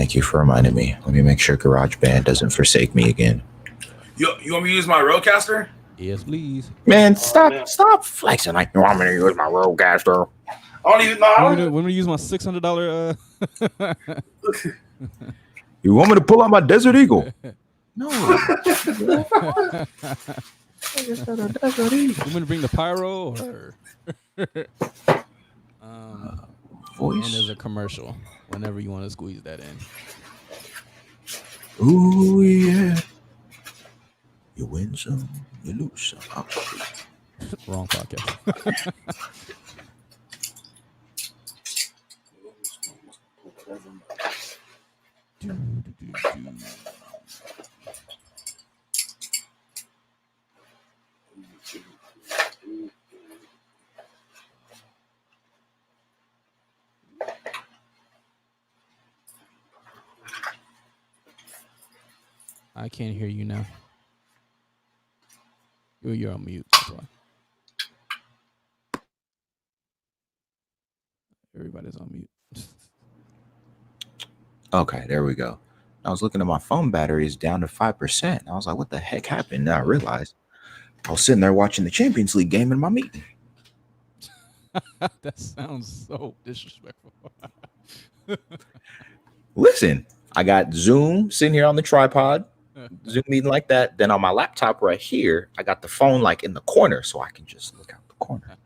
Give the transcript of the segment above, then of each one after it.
Thank you for reminding me. Let me make sure GarageBand doesn't forsake me again. You want me to use my Rodecaster? Yes, please. Man, stop flexing like you want me to use my Rodecaster. I don't even know. When we use my $600. You want me to pull out my Desert Eagle? No. You want me to bring the pyro or? Voice. And there's a commercial whenever you want to squeeze that in. Ooh yeah. You win some, you lose some. Wrong podcast. I can't hear you now. You're on mute. That's why. Everybody's on mute. Okay, there we go. I was looking at my phone battery is down to 5%. I was like, what the heck happened? Now I realized I was sitting there watching the Champions League game in my meeting. That sounds so disrespectful. Listen, I got Zoom sitting here on the tripod, Zoom meeting like that. Then on my laptop right here, I got the phone like in the corner so I can just look out the corner.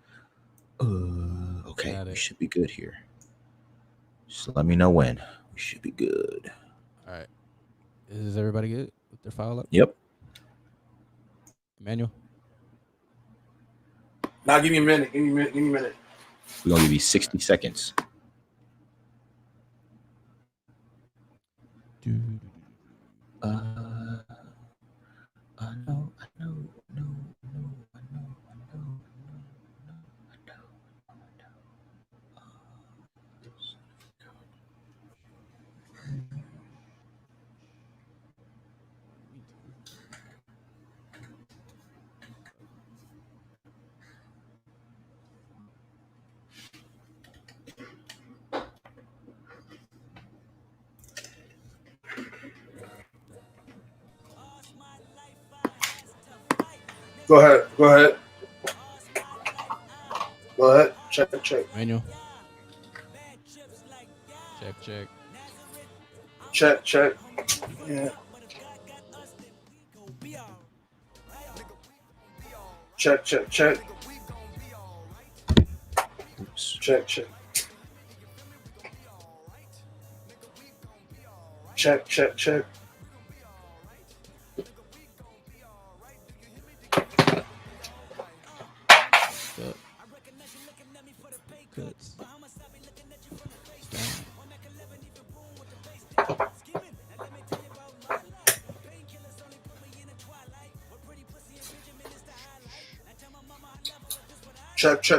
Okay, we should be good here. Just let me know when. We should be good. All right. Is everybody good with their file up? Yep. Emmanuel? Now give me a minute. Give me a minute. We're going to give you 60 seconds. I know. Go ahead. Check. Emmanuel? Check. Yeah. Check. Oops. Check. Cuts.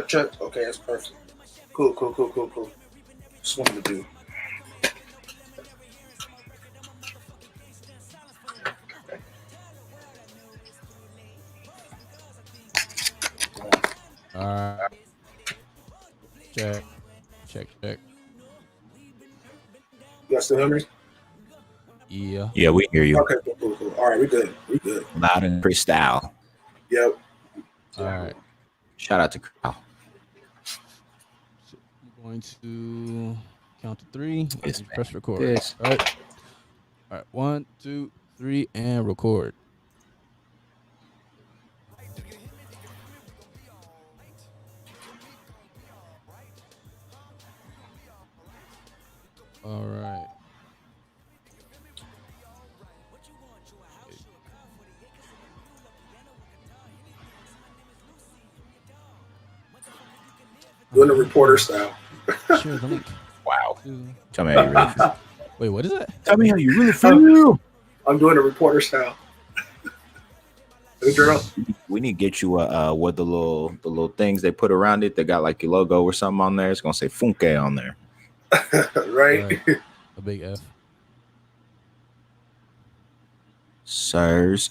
Check. Okay, that's perfect. Cool. Just wanted to do. All right. Check. You guys still hear me? Yeah. Yeah, we hear you. Okay, cool. All right, we good. Loud and crystal. Yep. All right. Shout out to Crystal. So I'm going to count to 3 Yes, and press record. Yes. All right. 1, 2, 3, and record. All right. Doing the reporter style. Share the link. Wow. Tell me how you really feel. Wait, what is that? Tell me how you really feel. I'm doing the reporter style. The girl. We need to get you what the little things they put around it. They got like your logo or something on there. It's gonna say Funke on there. Right. A big F. Sirs.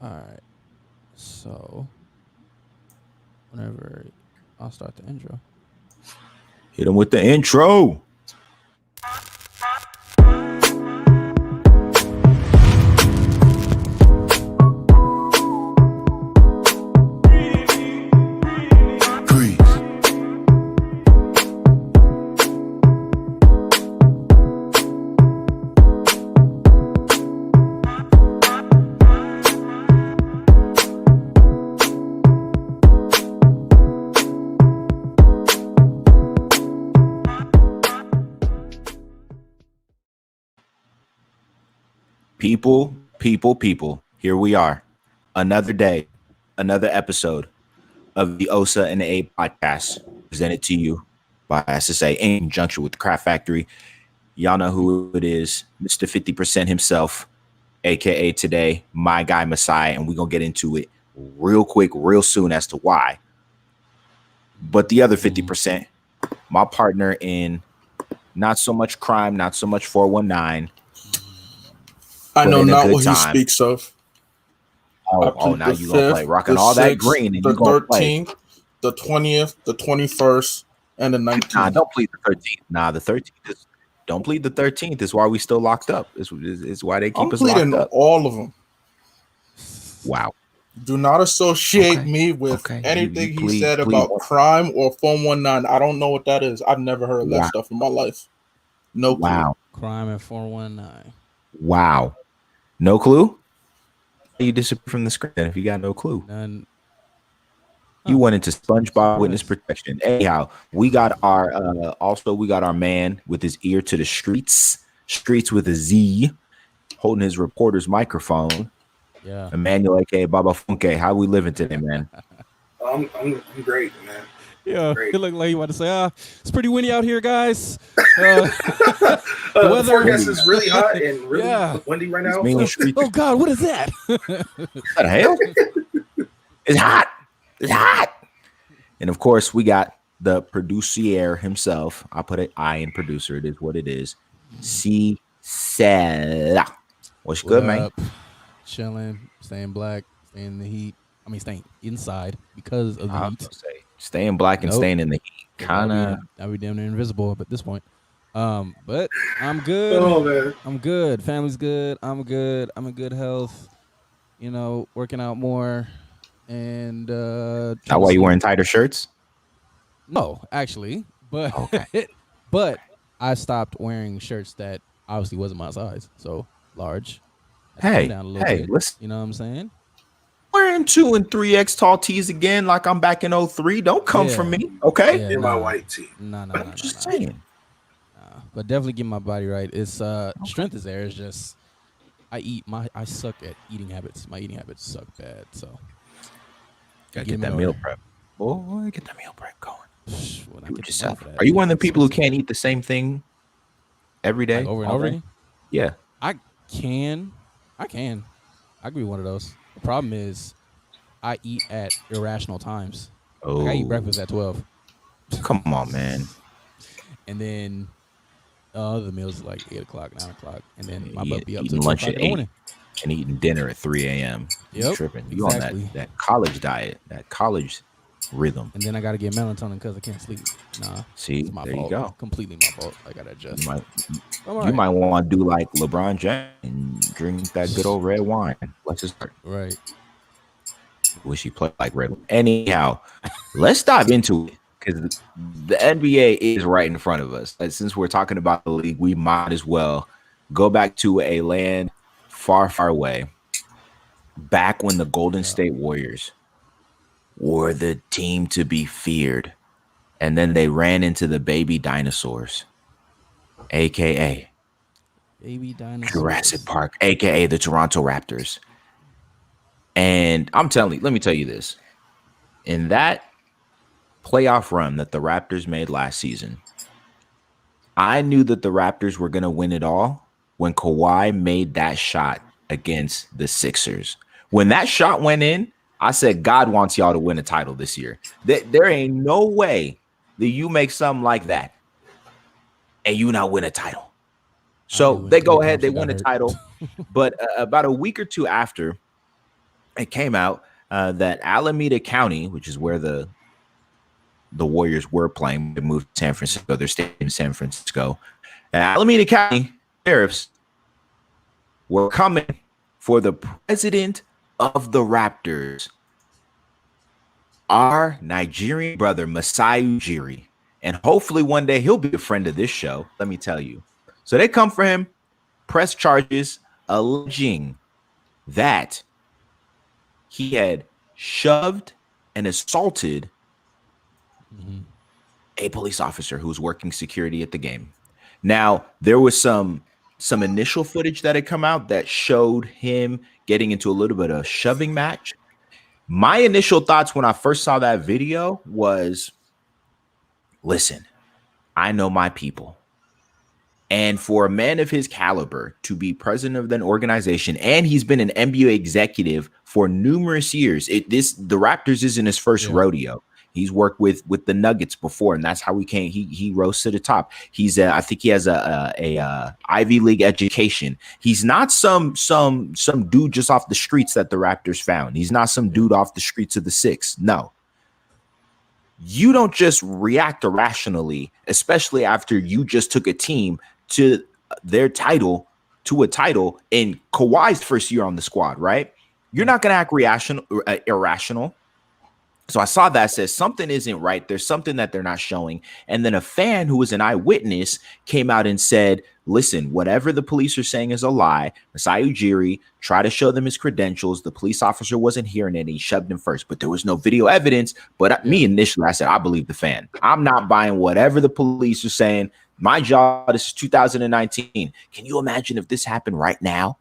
All right. So, whenever I'll start the intro. Hit him with the intro. People. Here we are. Another day, another episode of the OSA and the A podcast presented to you by SSA in conjunction with the Craft Factory. Y'all know who it is, Mr. 50% himself, aka today, my guy Messiah, and we're going to get into it real quick, real soon as to why. But the other 50%, my partner in not so much crime, not so much 419. I know not what he speaks of. Oh, now you're going to play rocking all 6th, that green. And the 13th, the 20th, the 21st, and the 19th. Nah, don't plead the 13th. Nah, the 13th is, don't plead the 13th. Is why we still locked up. Is why they keep us locked up. I'm pleading all of them. Wow. Do not associate me with anything he said about crime or 419. I don't know what that is. I've never heard of that stuff in my life. No clue. Wow. Crime and 419. Wow. No clue? You disappear from the screen if you got no clue. None. You went into SpongeBob witness protection. Anyhow, we got our man with his ear to the streets with a Z, holding his reporter's microphone. Yeah. Emmanuel, aka Baba Funke. How we living today, man? I'm great, man. Yeah, it looked like you want to say, it's pretty windy out here, guys. The weather forecast is really hot and really windy right now. Oh God, what is that? What the hell? It's hot. It's hot. And of course, we got the producer himself. I put an I in producer. It is what it is. C. Sella. What's good, man? Chilling, staying black, staying in the heat. I mean, staying inside because of the heat. Staying black and staying in the heat. Kinda. I'll be damn near invisible at this point. But I'm good. Oh man, I'm good. Family's good. I'm good. I'm in good health. You know, working out more. And now, why you wearing tighter shirts? No, actually, but but I stopped wearing shirts that obviously wasn't my size, so large. Hey, listen. You know what I'm saying? Wearing 2 and 3X tall tees again, like I'm back in 03. Don't come for me, okay? In my white tee. No. Just saying. But definitely get my body right. It's strength is there. It's just I suck at eating habits. My eating habits suck bad. So gotta get that meal prep. Boy, get that meal prep going. Are you one of the people who can't eat the same thing every day? Like over and over again? Yeah. I can be one of those. The problem is I eat at irrational times. Oh. Like I eat breakfast at 12. Come on, man. And then other meals like 8 o'clock, 9 o'clock. And then my butt be up to lunch at 8 morning. And eating dinner at 3 a.m. Yep. Tripping. You on that college diet, that college rhythm. And then I got to get melatonin because I can't sleep. Nah. See, it's my there fault. you go. Completely my fault. I got to adjust. You might want to do like LeBron James and drink that good old red wine. Let's just start. Right. Wish he played like red wine. Anyhow, let's dive into it because the NBA is right in front of us. And since we're talking about the league, we might as well go back to a land far, far away. Back when the Golden State Warriors were the team to be feared. And then they ran into the baby dinosaurs, a.k.a. Baby dinosaurs. Jurassic Park, a.k.a. the Toronto Raptors. And let me tell you this. In that playoff run that the Raptors made last season, I knew that the Raptors were going to win it all when Kawhi made that shot against the Sixers. When that shot went in, I said, God wants y'all to win a title this year. There ain't no way that you make something like that and you not win a title. So they go ahead, they win a title. But about a week or two after, it came out that Alameda County, which is where the Warriors were playing, they moved to San Francisco. They're staying in San Francisco. Alameda County sheriffs were coming for the president of the Raptors, our Nigerian brother, Masai Ujiri. And hopefully one day he'll be a friend of this show, let me tell you. So they come for him, press charges, alleging that he had shoved and assaulted a police officer who was working security at the game. Now, there was some initial footage that had come out that showed him getting into a little bit of a shoving match. My initial thoughts when I first saw that video was, listen, I know my people. And for a man of his caliber to be president of an organization, and he's been an NBA executive for numerous years, the Raptors isn't his first rodeo. He's worked with the Nuggets before, and that's how he came. He rose to the top. I think he has a Ivy League education. He's not some dude just off the streets that the Raptors found. He's not some dude off the streets of the Six. No. You don't just react irrationally, especially after you just took a team to a title in Kawhi's first year on the squad, right? You're not going to act irrational. So I saw that, says something isn't right. There's something that they're not showing. And then a fan who was an eyewitness came out and said, listen, whatever the police are saying is a lie. Masai Ujiri tried to show them his credentials. The police officer wasn't hearing it. He shoved him first, but there was no video evidence. But me initially, I said, I believe the fan. I'm not buying whatever the police are saying. My job, this is 2019. Can you imagine if this happened right now?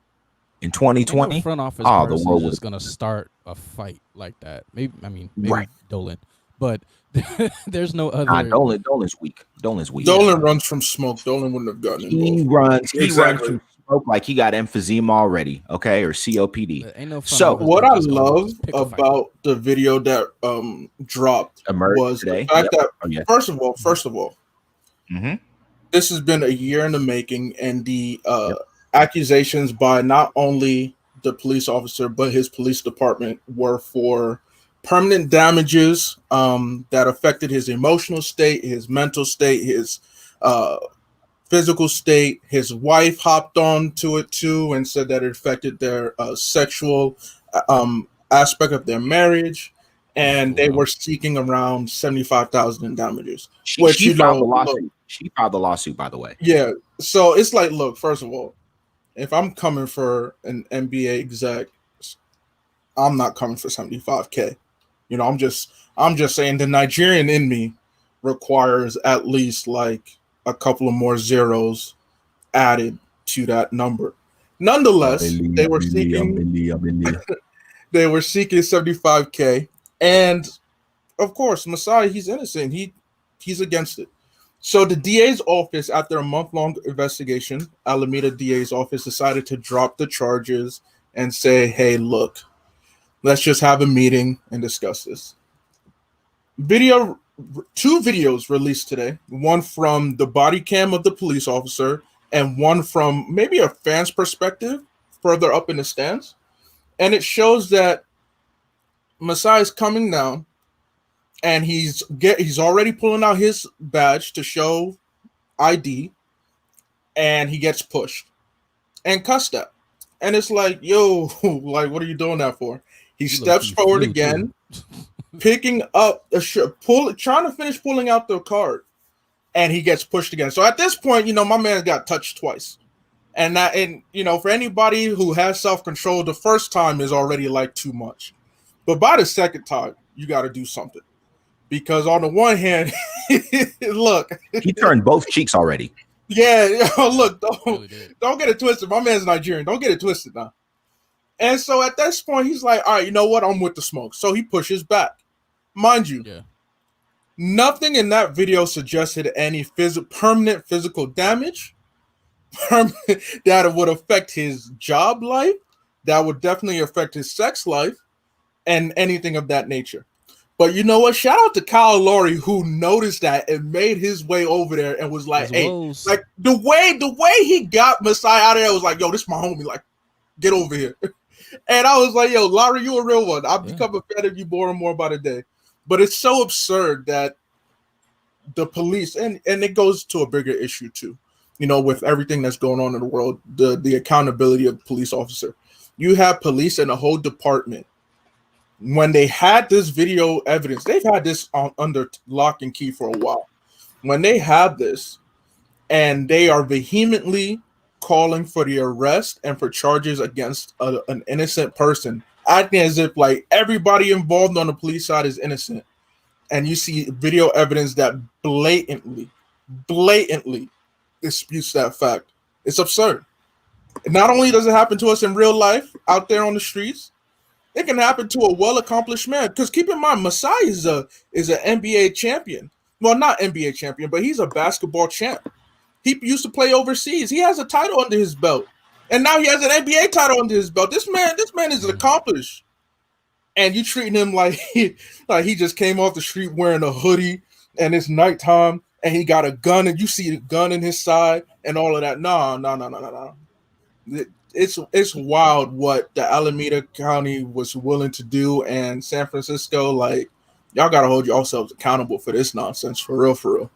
In 2020, no front office the world was going to start a fight like that. Maybe right. Dolan, but there's no other. Dolan's weak. Dolan runs from smoke. Dolan wouldn't have gotten involved. He runs from smoke like he got emphysema already, okay, or COPD. So what I love about the video that dropped was today. The fact that first of all, this has been a year in the making, and the accusations by not only the police officer but his police department were for permanent damages that affected his emotional state, his mental state, his physical state. His wife hopped on to it too and said that it affected their sexual aspect of their marriage, and they were seeking around $75,000 in damages. She filed the lawsuit. She filed the lawsuit, by the way. Yeah, so it's like, look, first of all, if I'm coming for an NBA exec, I'm not coming for $75K. I'm just saying the Nigerian in me requires at least like a couple of more zeros added to that number. Nonetheless, they were seeking $75K, and of course, Masai, he's innocent. He's against it. So the DA's office, after a month-long investigation, Alameda DA's office decided to drop the charges and say, hey, look, let's just have a meeting and discuss this. Two videos released today, one from the body cam of the police officer and one from maybe a fan's perspective further up in the stands. And it shows that Masai is coming down, and he's already pulling out his badge to show ID, and he gets pushed and cussed at. And it's like, yo, like, what are you doing that for? He steps forward again, picking up trying to finish pulling out the card, and he gets pushed again. So at this point, my man got touched twice. And for anybody who has self-control, the first time is already like too much. But by the second time, you got to do something. Because on the one hand, look, he turned both cheeks already. Yeah, look, don't get it twisted. My man's Nigerian. Don't get it twisted now. And so at this point, he's like, all right, you know what? I'm with the smoke. So he pushes back. Mind you, nothing in that video suggested any permanent physical damage that would affect his job life, that would definitely affect his sex life, and anything of that nature. But you know what? Shout out to Kyle Lowry, who noticed that and made his way over there and was like, hey, like the way he got Masai out of there was like, yo, this is my homie. Like, get over here. And I was like, yo, Larry, you a real one. I've become a fan of you more and more by the day. But it's so absurd that the police, and it goes to a bigger issue too, with everything that's going on in the world, the accountability of the police officer. You have police and a whole department. When they had this video evidence, they've had this under lock and key for a while. When they have this, and they are vehemently calling for the arrest and for charges against an innocent person, acting as if like everybody involved on the police side is innocent. And you see video evidence that blatantly disputes that fact. It's absurd. Not only does it happen to us in real life out there on the streets, it can happen to a well-accomplished man. Because keep in mind, Masai is an NBA champion. Well, not NBA champion, but he's a basketball champ. He used to play overseas. He has a title under his belt, and now he has an NBA title under his belt. This man is accomplished, and you treating him like he just came off the street wearing a hoodie, and it's nighttime, and he got a gun, and you see the gun in his side, and all of that. No. It's wild what the Alameda County was willing to do, and San Francisco, like, y'all got to hold yourselves accountable for this nonsense, for real.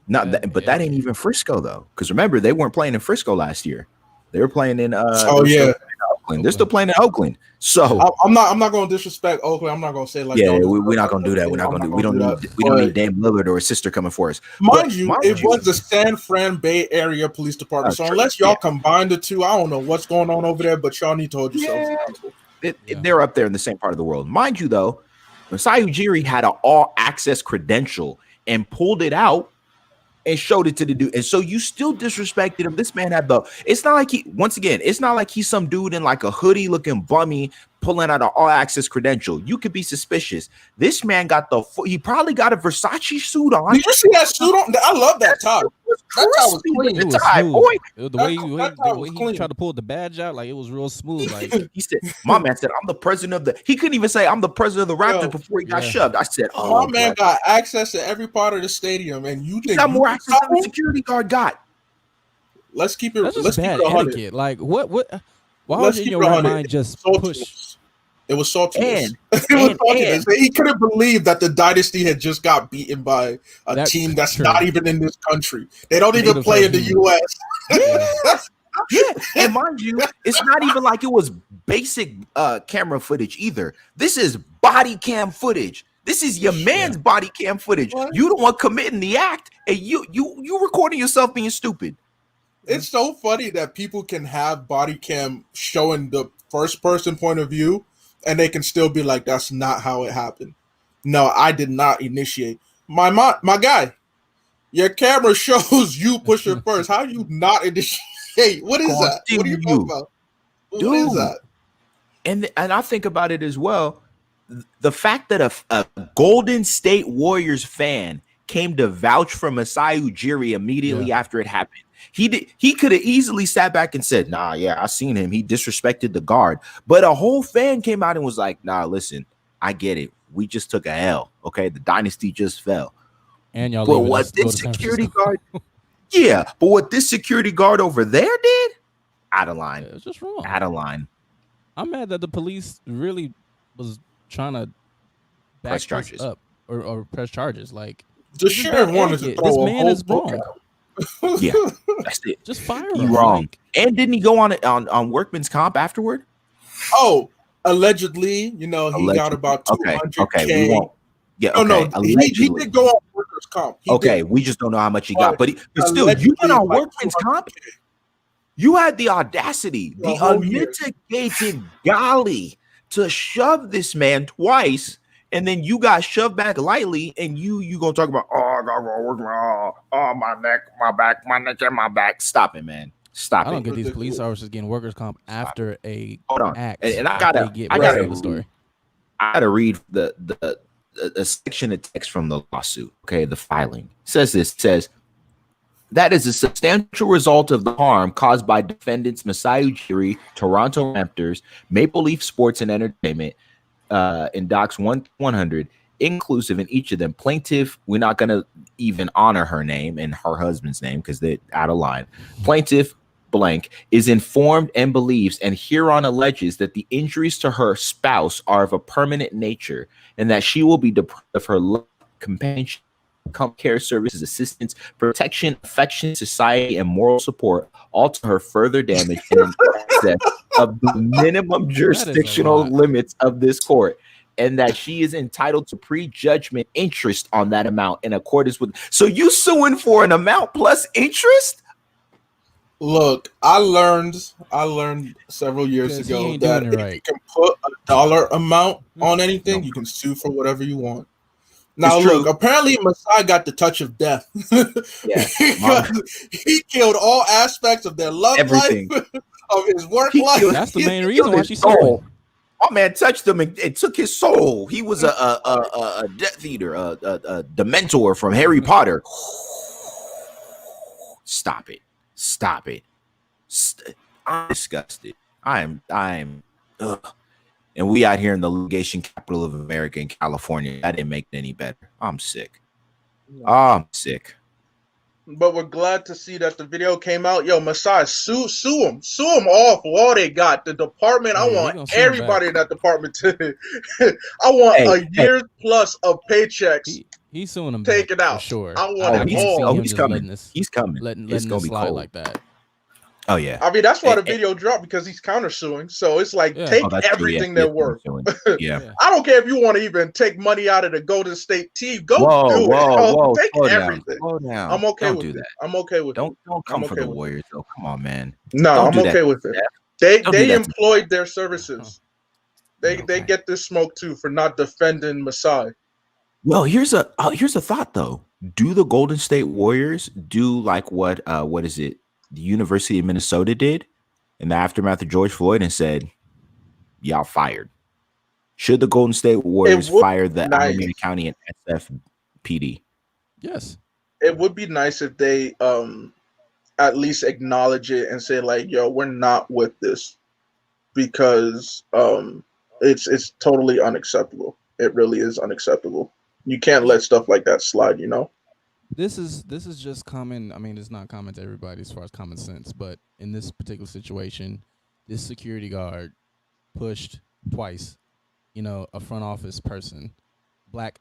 That ain't even Frisco though, because remember they weren't playing in Frisco last year. They were playing in Oakland. They're still playing in Oakland. So I'm not going to disrespect Oakland. I'm not going to say like we're not going to do that. We don't need Dame Lillard or his sister coming for us. Mind you, it was the San Fran Bay Area Police Department. So unless y'all combine the two, I don't know what's going on over there. But y'all need to hold yourselves accountable. They're up there in the same part of the world, mind you. Though, Masai Ujiri had an all-access credential and pulled it out and showed it to the dude. And so you still disrespected him. This man had it's not like he's some dude in like a hoodie looking bummy pulling out an all-access credential. You could be suspicious. This man got he probably got a Versace suit on. Did you see that suit on? I love that tie. That tie was clean. It was smooth. The way he tried to pull the badge out, like it was real smooth. Like he said, my man said, I'm the president of he couldn't even say I'm the president of the Raptors before he got shoved. I said, my man got access to every part of the stadium, and you think got more access than the security guard got. Let's keep it. That's just bad etiquette. Like what? Why was in your right mind just push? It was saltiness. He couldn't believe that the dynasty had just got beaten by a team that's not even in this country. They don't even play in the U.S. And mind you, it's not even like it was basic camera footage either. This is body cam footage. This is your man's body cam footage. What? You the one committing the act, and you recording yourself being stupid. It's so funny that people can have body cam showing the first person point of view, and they can still be like, that's not how it happened. No, I did not initiate. My guy, your camera shows you push it first. How you not initiate? What is that? What are you talking about? Dude. What is that? And I think about it as well. The fact that a Golden State Warriors fan came to vouch for Masai Ujiri immediately after it happened. He could have easily sat back and said, nah, yeah, I seen him. He disrespected the guard. But a whole fan came out and was like, nah, listen, I get it. We just took a L. Okay. The dynasty just fell. And y'all but what this security guard but what this security guard over there did, out of line. It's just wrong. Out of line. I'm mad that the police really was trying to press charges up or press charges. Like the sheriff wanted to throw this man is wrong. Yeah, that's it. Just fire him. You wrong. Like, and didn't he go on workman's comp afterward? Oh, allegedly, he got about 200K. Okay, we won't. Yeah, okay. No, he did go on workers' comp. We just don't know how much he got. But still, you went on workman's comp? You had the audacity, the unmitigated golly to shove this man twice, and then you got shoved back lightly, and you gonna talk about, I gotta go work my neck, my back, my neck, and my back. Stop it, man. Stop it. I don't get these police officers getting workers' comp after a act. And I gotta the story. I gotta read the section of text from the lawsuit. Okay, the filing says that is a substantial result of the harm caused by defendants Masai Ujiri, Toronto Raptors, Maple Leaf Sports and Entertainment, in docs 100, inclusive in each of them. Plaintiff, we're not going to even honor her name and her husband's name because they're out of line. Plaintiff, blank is informed and believes and hereon alleges that the injuries to her spouse are of a permanent nature and that she will be deprived of her love, companionship, care services, assistance, protection, affection, society, and moral support, all to her further damage and in excess of the minimum jurisdictional limits of this court, and that she is entitled to prejudgment interest on that amount in accordance with. So you suing for an amount plus interest? Look, I learned several years ago that if you can put a dollar amount on anything, you can sue for whatever you want. Now, look, apparently Masai got the touch of death. Yeah. He killed all aspects of their love life, of his work life. That's the main reason why she's suing. Oh man, touched him and it took his soul. He was a Death Eater, a Dementor from Harry Potter. Stop it. Stop it. I'm disgusted. I'm ugh. And we out here in the litigation capital of America in California. That didn't make it any better. I'm sick. I'm sick. But we're glad to see that the video came out. Yo, Masai, sue them. Sue them all for all they got. The department, I want everybody in that department to I want a year plus of paychecks. He's suing them. Take it out. For sure. I want it all. He's coming. He's coming. Letting it's gonna be slide cold like that. Oh yeah. I mean, that's why the video dropped, because he's countersuing. So it's like, take everything they're worth. Yeah. I don't care if you want to even take money out of the Golden State team. Go do it. Take everything. Down. I'm okay don't with do it. that. I'm okay with it. Don't come I'm for okay the with Warriors, though. Come on, man. No, I'm okay with it. They employed their services. They get this smoke too for not defending Masai. Well, here's a thought though. Do the Golden State Warriors do like what is it? The University of Minnesota did in the aftermath of George Floyd and said, "Y'all fired." Should the Golden State Warriors fire the Alameda County and SFPD? Yes. It would be nice if they at least acknowledge it and say like, "Yo, we're not with this," because it's totally unacceptable. It really is unacceptable. You can't let stuff like that slide, you know? This is just common. I mean, it's not common to everybody as far as common sense, but in this particular situation, this security guard pushed twice, a front office person, black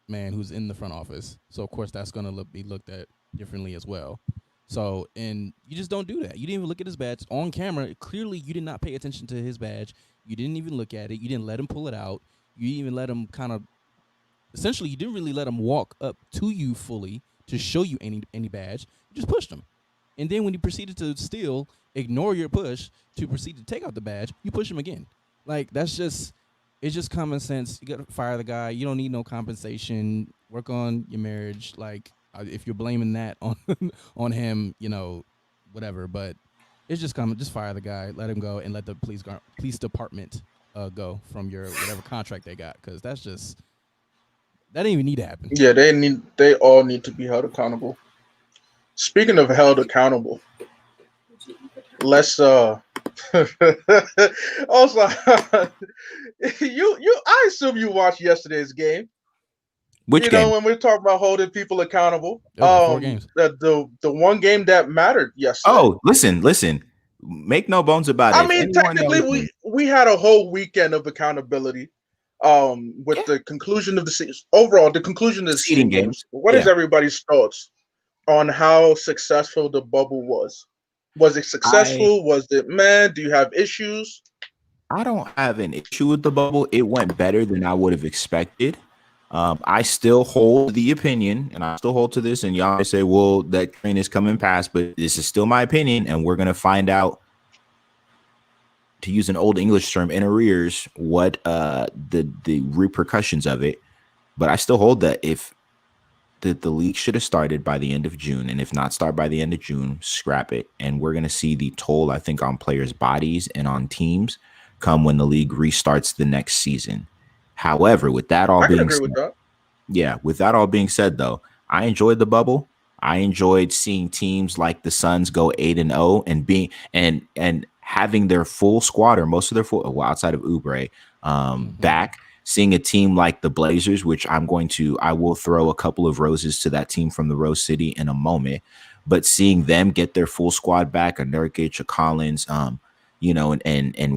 man who's in the front office. So of course that's gonna be looked at differently as well. So, and you just don't do that. You didn't even look at his badge on camera. Clearly, you did not pay attention to his badge. You didn't even look at it. You didn't let him pull it out. You even let him essentially, you didn't really let him walk up to you fully to show you any badge. You just pushed him. And then when he proceeded to still ignore your push to proceed to take out the badge, you push him again. Like, it's just common sense. You got to fire the guy. You don't need no compensation. Work on your marriage. Like, if you're blaming that on him, whatever. But it's just common. Just fire the guy. Let him go and let the police department go from your whatever contract they got. Because that didn't even need to happen. Yeah, they all need to be held accountable. Speaking of held accountable, let's also I assume you watched yesterday's game. Which game? When we're talking about holding people accountable, 4 games. The one game that mattered yesterday. Oh, listen. Make no bones about it. I mean, technically, we had a whole weekend of accountability. With the conclusion of the season, overall, the conclusion of the seeding games. What is everybody's thoughts on how successful the bubble was? Was it successful? Was it, man? Do you have issues? I don't have an issue with the bubble. It went better than I would have expected. I still hold the opinion, and I still hold to this. And y'all may say, "Well, that train is coming past," but this is still my opinion, and we're gonna find out, to use an old English term, in arrears, what the repercussions of it. But I still hold that if the league should have started by the end of June, and if not start by the end of June, scrap it. And we're going to see the toll, I think, on players' bodies and on teams come when the league restarts the next season. However, with that all being said, with that all being said, though, I enjoyed the bubble. I enjoyed seeing teams like the Suns go 8-0 and being and having their full squad, or most of their full, well, outside of Oubre, back. Seeing a team like the Blazers, which I will throw a couple of roses to that team from the Rose City in a moment. but seeing them get their full squad back, a Nurkic, a Collins, and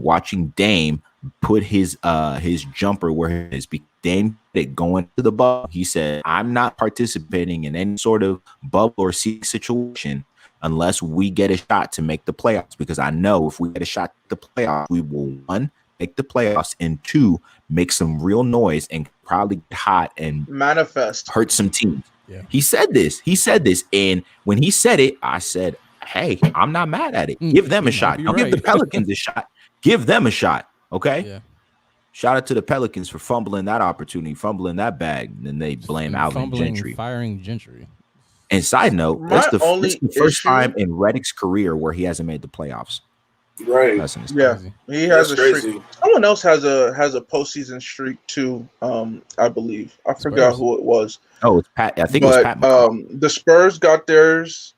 watching Dame put his jumper where it is. Dame did going to the bubble. He said, "I'm not participating in any sort of bubble or seed situation unless we get a shot to make the playoffs, because I know if we get a shot at the playoffs, we will, one, make the playoffs, and two, make some real noise and probably get hot and manifest, hurt some teams." Yeah. He said this. And when he said it, I said, "Hey, I'm not mad at it. Give them a shot. Don't give the Pelicans a shot. Give them a shot." Okay. Yeah. Shout out to the Pelicans for fumbling that opportunity, fumbling that bag, and then they blame Alvin Gentry. Firing Gentry. And side note, that's the first time in Redick's career where he hasn't made the playoffs. Right. Yeah, he has a streak. Someone else has a postseason streak too. I believe I forgot who it was. Oh, it's Pat. I think it was Pat McCoy. The Spurs got theirs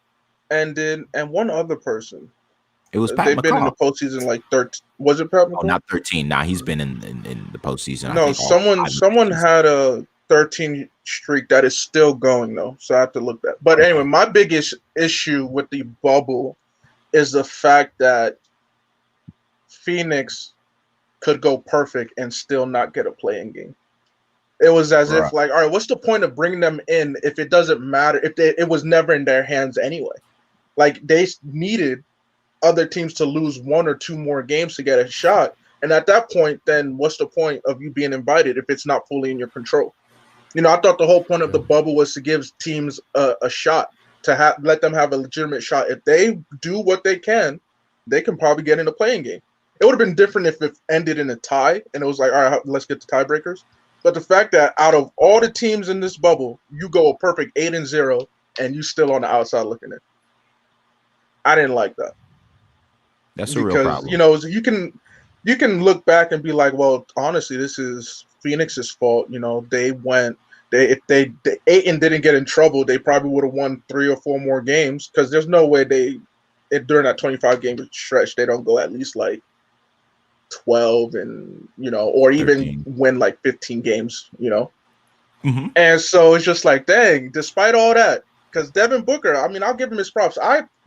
ended, and one other person. It was Pat They've McCoy. been in the postseason like 13. Was it Pat McCoy? Oh, not 13. Nah, he's been in the postseason. No, someone had a 13 streak that is still going though, so I have to look that. But anyway, my biggest issue with the bubble is the fact that Phoenix could go perfect and still not get a play-in game. It was as if like, all right, what's the point of bringing them in if it doesn't matter, if it was never in their hands anyway? Like, they needed other teams to lose one or two more games to get a shot, and at that point, then what's the point of you being invited if it's not fully in your control? You know, I thought the whole point of the bubble was to give teams a shot, to let them have a legitimate shot. If they do what they can probably get in the play-in game. It would have been different if it ended in a tie and it was like, all right, let's get the tiebreakers. But the fact that out of all the teams in this bubble, you go a perfect 8-0 and you still on the outside looking in. I didn't like that. That's a real problem. You know, you can look back and be like, well, honestly, this is Phoenix's fault. You know, if they 8 and didn't get in trouble, they probably would have won 3 or 4 more games, because there's no way during that 25 game stretch they don't go at least like 12 and, you know, or even 13. Win like 15 games, you know. Mm-hmm. And so it's just like, dang, despite all that, because Devin Booker, I mean, I'll give him his props.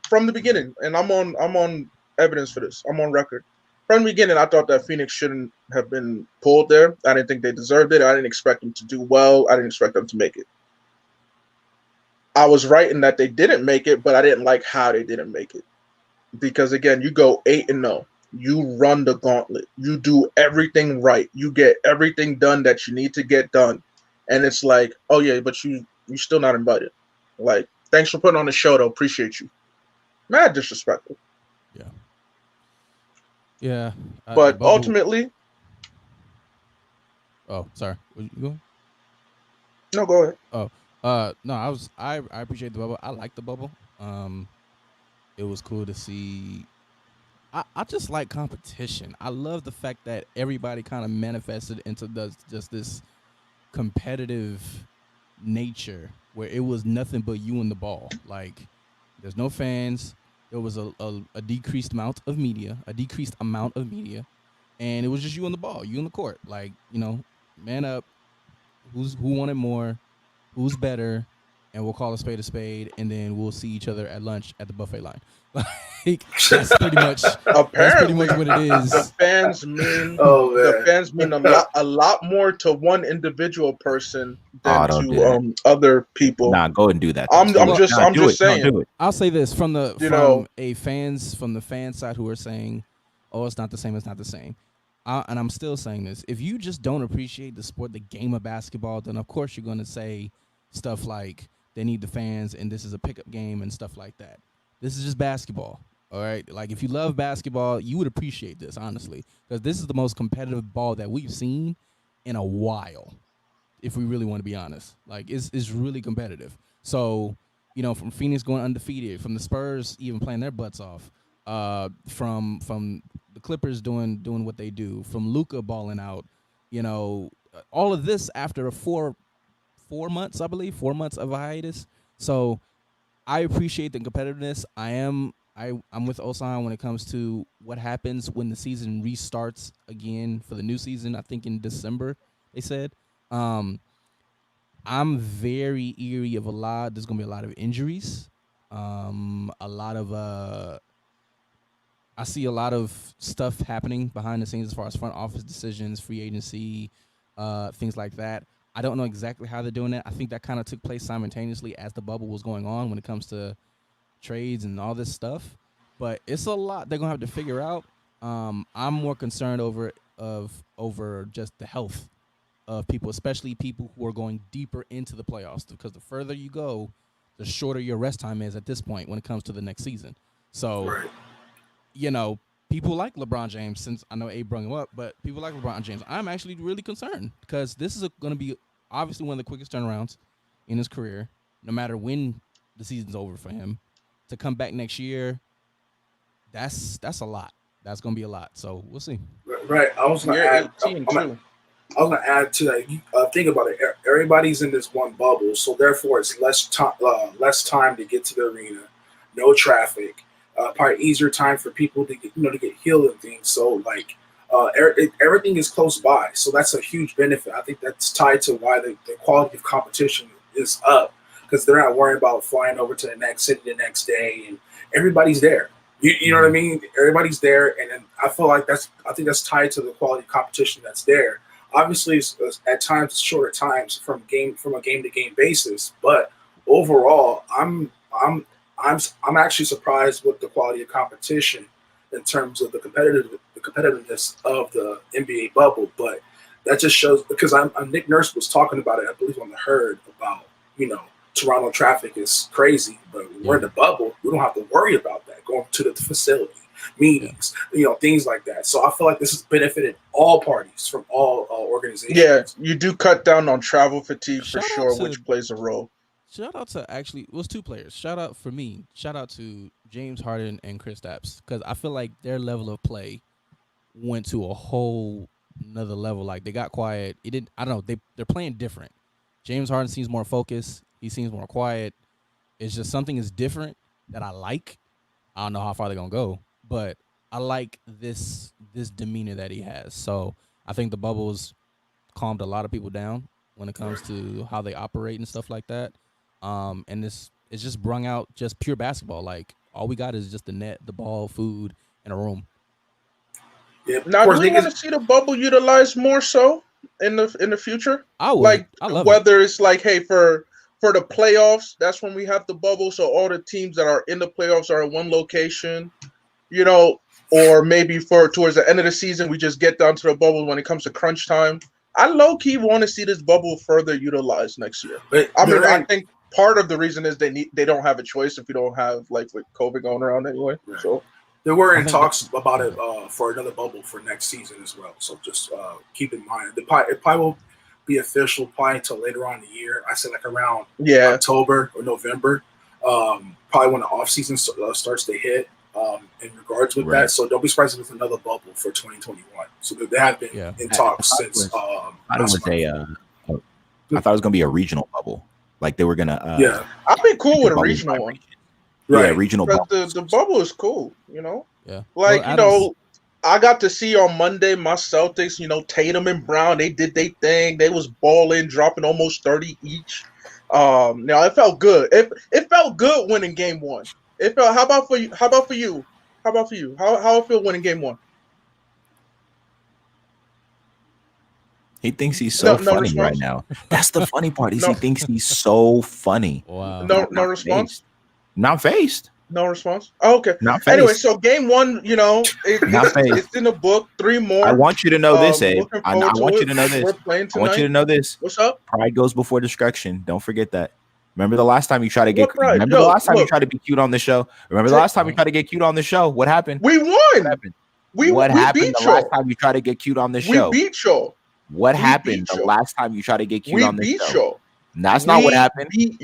From the beginning, and I'm on evidence for this, I'm on record. From the beginning, I thought that Phoenix shouldn't have been pulled there. I didn't think they deserved it. I didn't expect them to do well. I didn't expect them to make it. I was right in that they didn't make it, but I didn't like how they didn't make it. Because again, you go 8-0. You run the gauntlet. You do everything right. You get everything done that you need to get done. And it's like, oh yeah, but you're still not invited. Like, thanks for putting on the show though. Appreciate you. Mad disrespectful. Yeah. Yeah. But ultimately. Oh, sorry. You going? No, go ahead. Oh. No, I appreciate the bubble. I like the bubble. It was cool to see. I just like competition. I love the fact that everybody kind of manifested into just this competitive nature where it was nothing but you and the ball. Like, there's no fans. There was a decreased amount of media, and it was just you and the ball, you and the court. Like, you know, man up. Who wanted more? Who's better? And we'll call a spade, and then we'll see each other at lunch at the buffet line. Like, that's pretty much what it is. The fans mean a lot more to one individual person than to other people. Nah, go and do that. I'm just saying. No, do it. I'll say this from the fan side who are saying, "Oh, it's not the same. It's not the same." And I'm still saying this. If you just don't appreciate the sport, the game of basketball, then of course you're going to say stuff like they need the fans and this is a pickup game and stuff like that. This is just basketball, all right? Like, if you love basketball, you would appreciate this, honestly, because this is the most competitive ball that we've seen in a while, if we really want to be honest. Like, it's really competitive. So, you know, from Phoenix going undefeated, from the Spurs even playing their butts off, from the Clippers doing what they do, from Luka balling out, you know, all of this after a 4 months, I believe, 4 months of a hiatus. So I appreciate the competitiveness. I'm with Osan when it comes to what happens when the season restarts again for the new season. I think in December, they said. I'm very eerie of there's going to be a lot of injuries A lot of I see a lot of stuff happening behind the scenes as far as front office decisions, free agency, things like that. I don't know exactly how they're doing that. I think that kind of took place simultaneously as the bubble was going on when it comes to trades and all this stuff. But it's a lot they're gonna have to figure out. I'm more concerned over just the health of people, especially people who are going deeper into the playoffs. Because the further you go, the shorter your rest time is at this point when it comes to the next season. So, Right. you know, people like LeBron James, since I know Abe brought him up, but people like LeBron James, I'm actually really concerned because this is going to be obviously one of the quickest turnarounds in his career, no matter when the season's over for him. To come back next year, that's a lot. That's going to be a lot. So we'll see. Right. I was gonna Year add. 18 too. I was gonna add to that. Think about it. Everybody's in this one bubble, so therefore it's less time to get to the arena, no traffic, probably easier time for people to get to get healed and things. So like everything is close by, so that's a huge benefit. I think that's tied to why the quality of competition is up because they're not worrying about flying over to the next city the next day, and everybody's there. You know what I mean? Everybody's there, and then I feel like I think that's tied to the quality of competition that's there. Obviously, it's at times shorter times from a game to game basis, but overall, I'm actually surprised with the quality of competition in terms of the competitiveness of the NBA bubble. But that just shows because Nick Nurse was talking about it, I believe, on the Herd about Toronto traffic is crazy, but when we're in the bubble, we don't have to worry about that going to the facility, meetings, things like that. So I feel like this has benefited all parties from all organizations. Yeah, you do cut down on travel fatigue for Shout out sure, to- which plays a role. Shout out to actually, it was two players. Shout out for me. Shout out to James Harden and Chris Stapps because I feel like their level of play went to a whole another level. Like they got quiet. It didn't. I don't know. They're playing different. James Harden seems more focused. He seems more quiet. It's just something is different that I like. I don't know how far they're gonna go, but I like this demeanor that he has. So I think the bubbles calmed a lot of people down when it comes to how they operate and stuff like that. And this it's just brung out just pure basketball. Like all we got is just the net, the ball, food, and a room. Yeah, Now, do we want to see the bubble utilized more so in the future? I would. Like I love whether it's like, hey, for the playoffs, that's when we have the bubble, so all the teams that are in the playoffs are in one location, or maybe for towards the end of the season, we just get down to the bubble when it comes to crunch time. I low key want to see this bubble further utilized next year. But I think part of the reason is they don't have a choice if you don't have like with COVID going around anyway. Right. So there were in talks about it for another bubble for next season as well. So just keep in mind it probably won't be official probably until later on in the year. I said like around October or November, probably when the off season starts to hit. In regards with that, so don't be surprised with another bubble for 2021. So they have been in talks since. I thought it was gonna be a regional bubble. Like they were gonna. I'd be cool with a regional one. Right. Yeah, regional bubble. The bubble is cool, Yeah. Like I got to see on Monday my Celtics. Tatum and Brown, they did their thing. They was balling, dropping almost 30 each. Now it felt good. It felt good winning game one. It felt. How about for you? How it feel winning game one? He thinks he's so funny right now. That's the funny part. He thinks he's so funny. Wow. No response. Not faced. No response. Oh, okay. Not faced. Anyway, so game one, it's in the book. 3 more. I want you to know this, Abe. I want you to know this. We're playing tonight. I want you to know this. What's up? Pride goes before destruction. Don't forget that. Remember the last time you tried to get pride? Remember the last time you tried to be cute on the show? Remember the last time you tried to get cute on the show? What happened? We won. What happened? What happened beat the last time you tried to get cute on the show? We beat y'all. What happened the last time you tried to get cute on the show? We beat y'all. That's not what happened. Okay,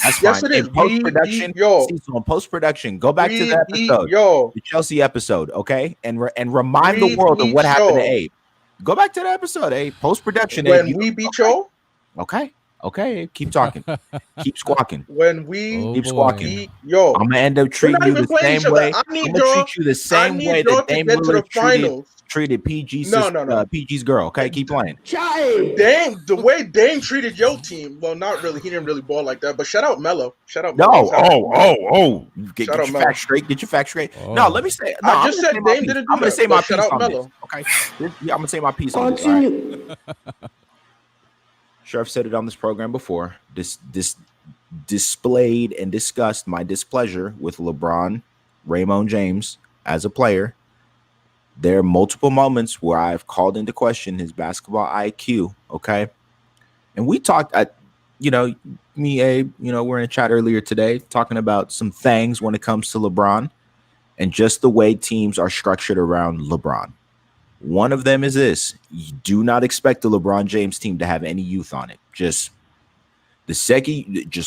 that's yes, fine. It is. In post-production, in post-production, go back to the episode, the Chelsea episode, okay? And remind the world of what happened to Abe. Go back to the episode, Abe. Post-production. When we beat y'all? Okay. Okay, keep talking. Keep squawking. When we Oh Keep boy. squawking. yo, I'm gonna end up we're treating not you even the playing same each other. way. I I'm need gonna y'all. treat you the I same way need y'all that to Dame get to Willer the finals. treated PG No. PG's girl. Okay, keep playing. Dame, the way Dame treated your team, well, not really. He didn't really ball like that. But shout out Melo. Shout out Melo. I was No, happy for Melo. Get Shout your out Melo. facts straight. Get your facts straight. No, Oh. let me say. No, I I'm just gonna say said my Dame piece. didn't I'm do gonna that. say But my shout piece out on this. Melo. Okay, yeah, I'm gonna say my piece on this. All right. Sure, I've said it on this program before. This displayed and discussed my displeasure with LeBron, Raymond James as a player. There are multiple moments where I've called into question his basketball IQ. Okay, and we talked. Me, Abe. We're in a chat earlier today talking about some things when it comes to LeBron and just the way teams are structured around LeBron. One of them is this: you do not expect the LeBron James team to have any youth on it. Just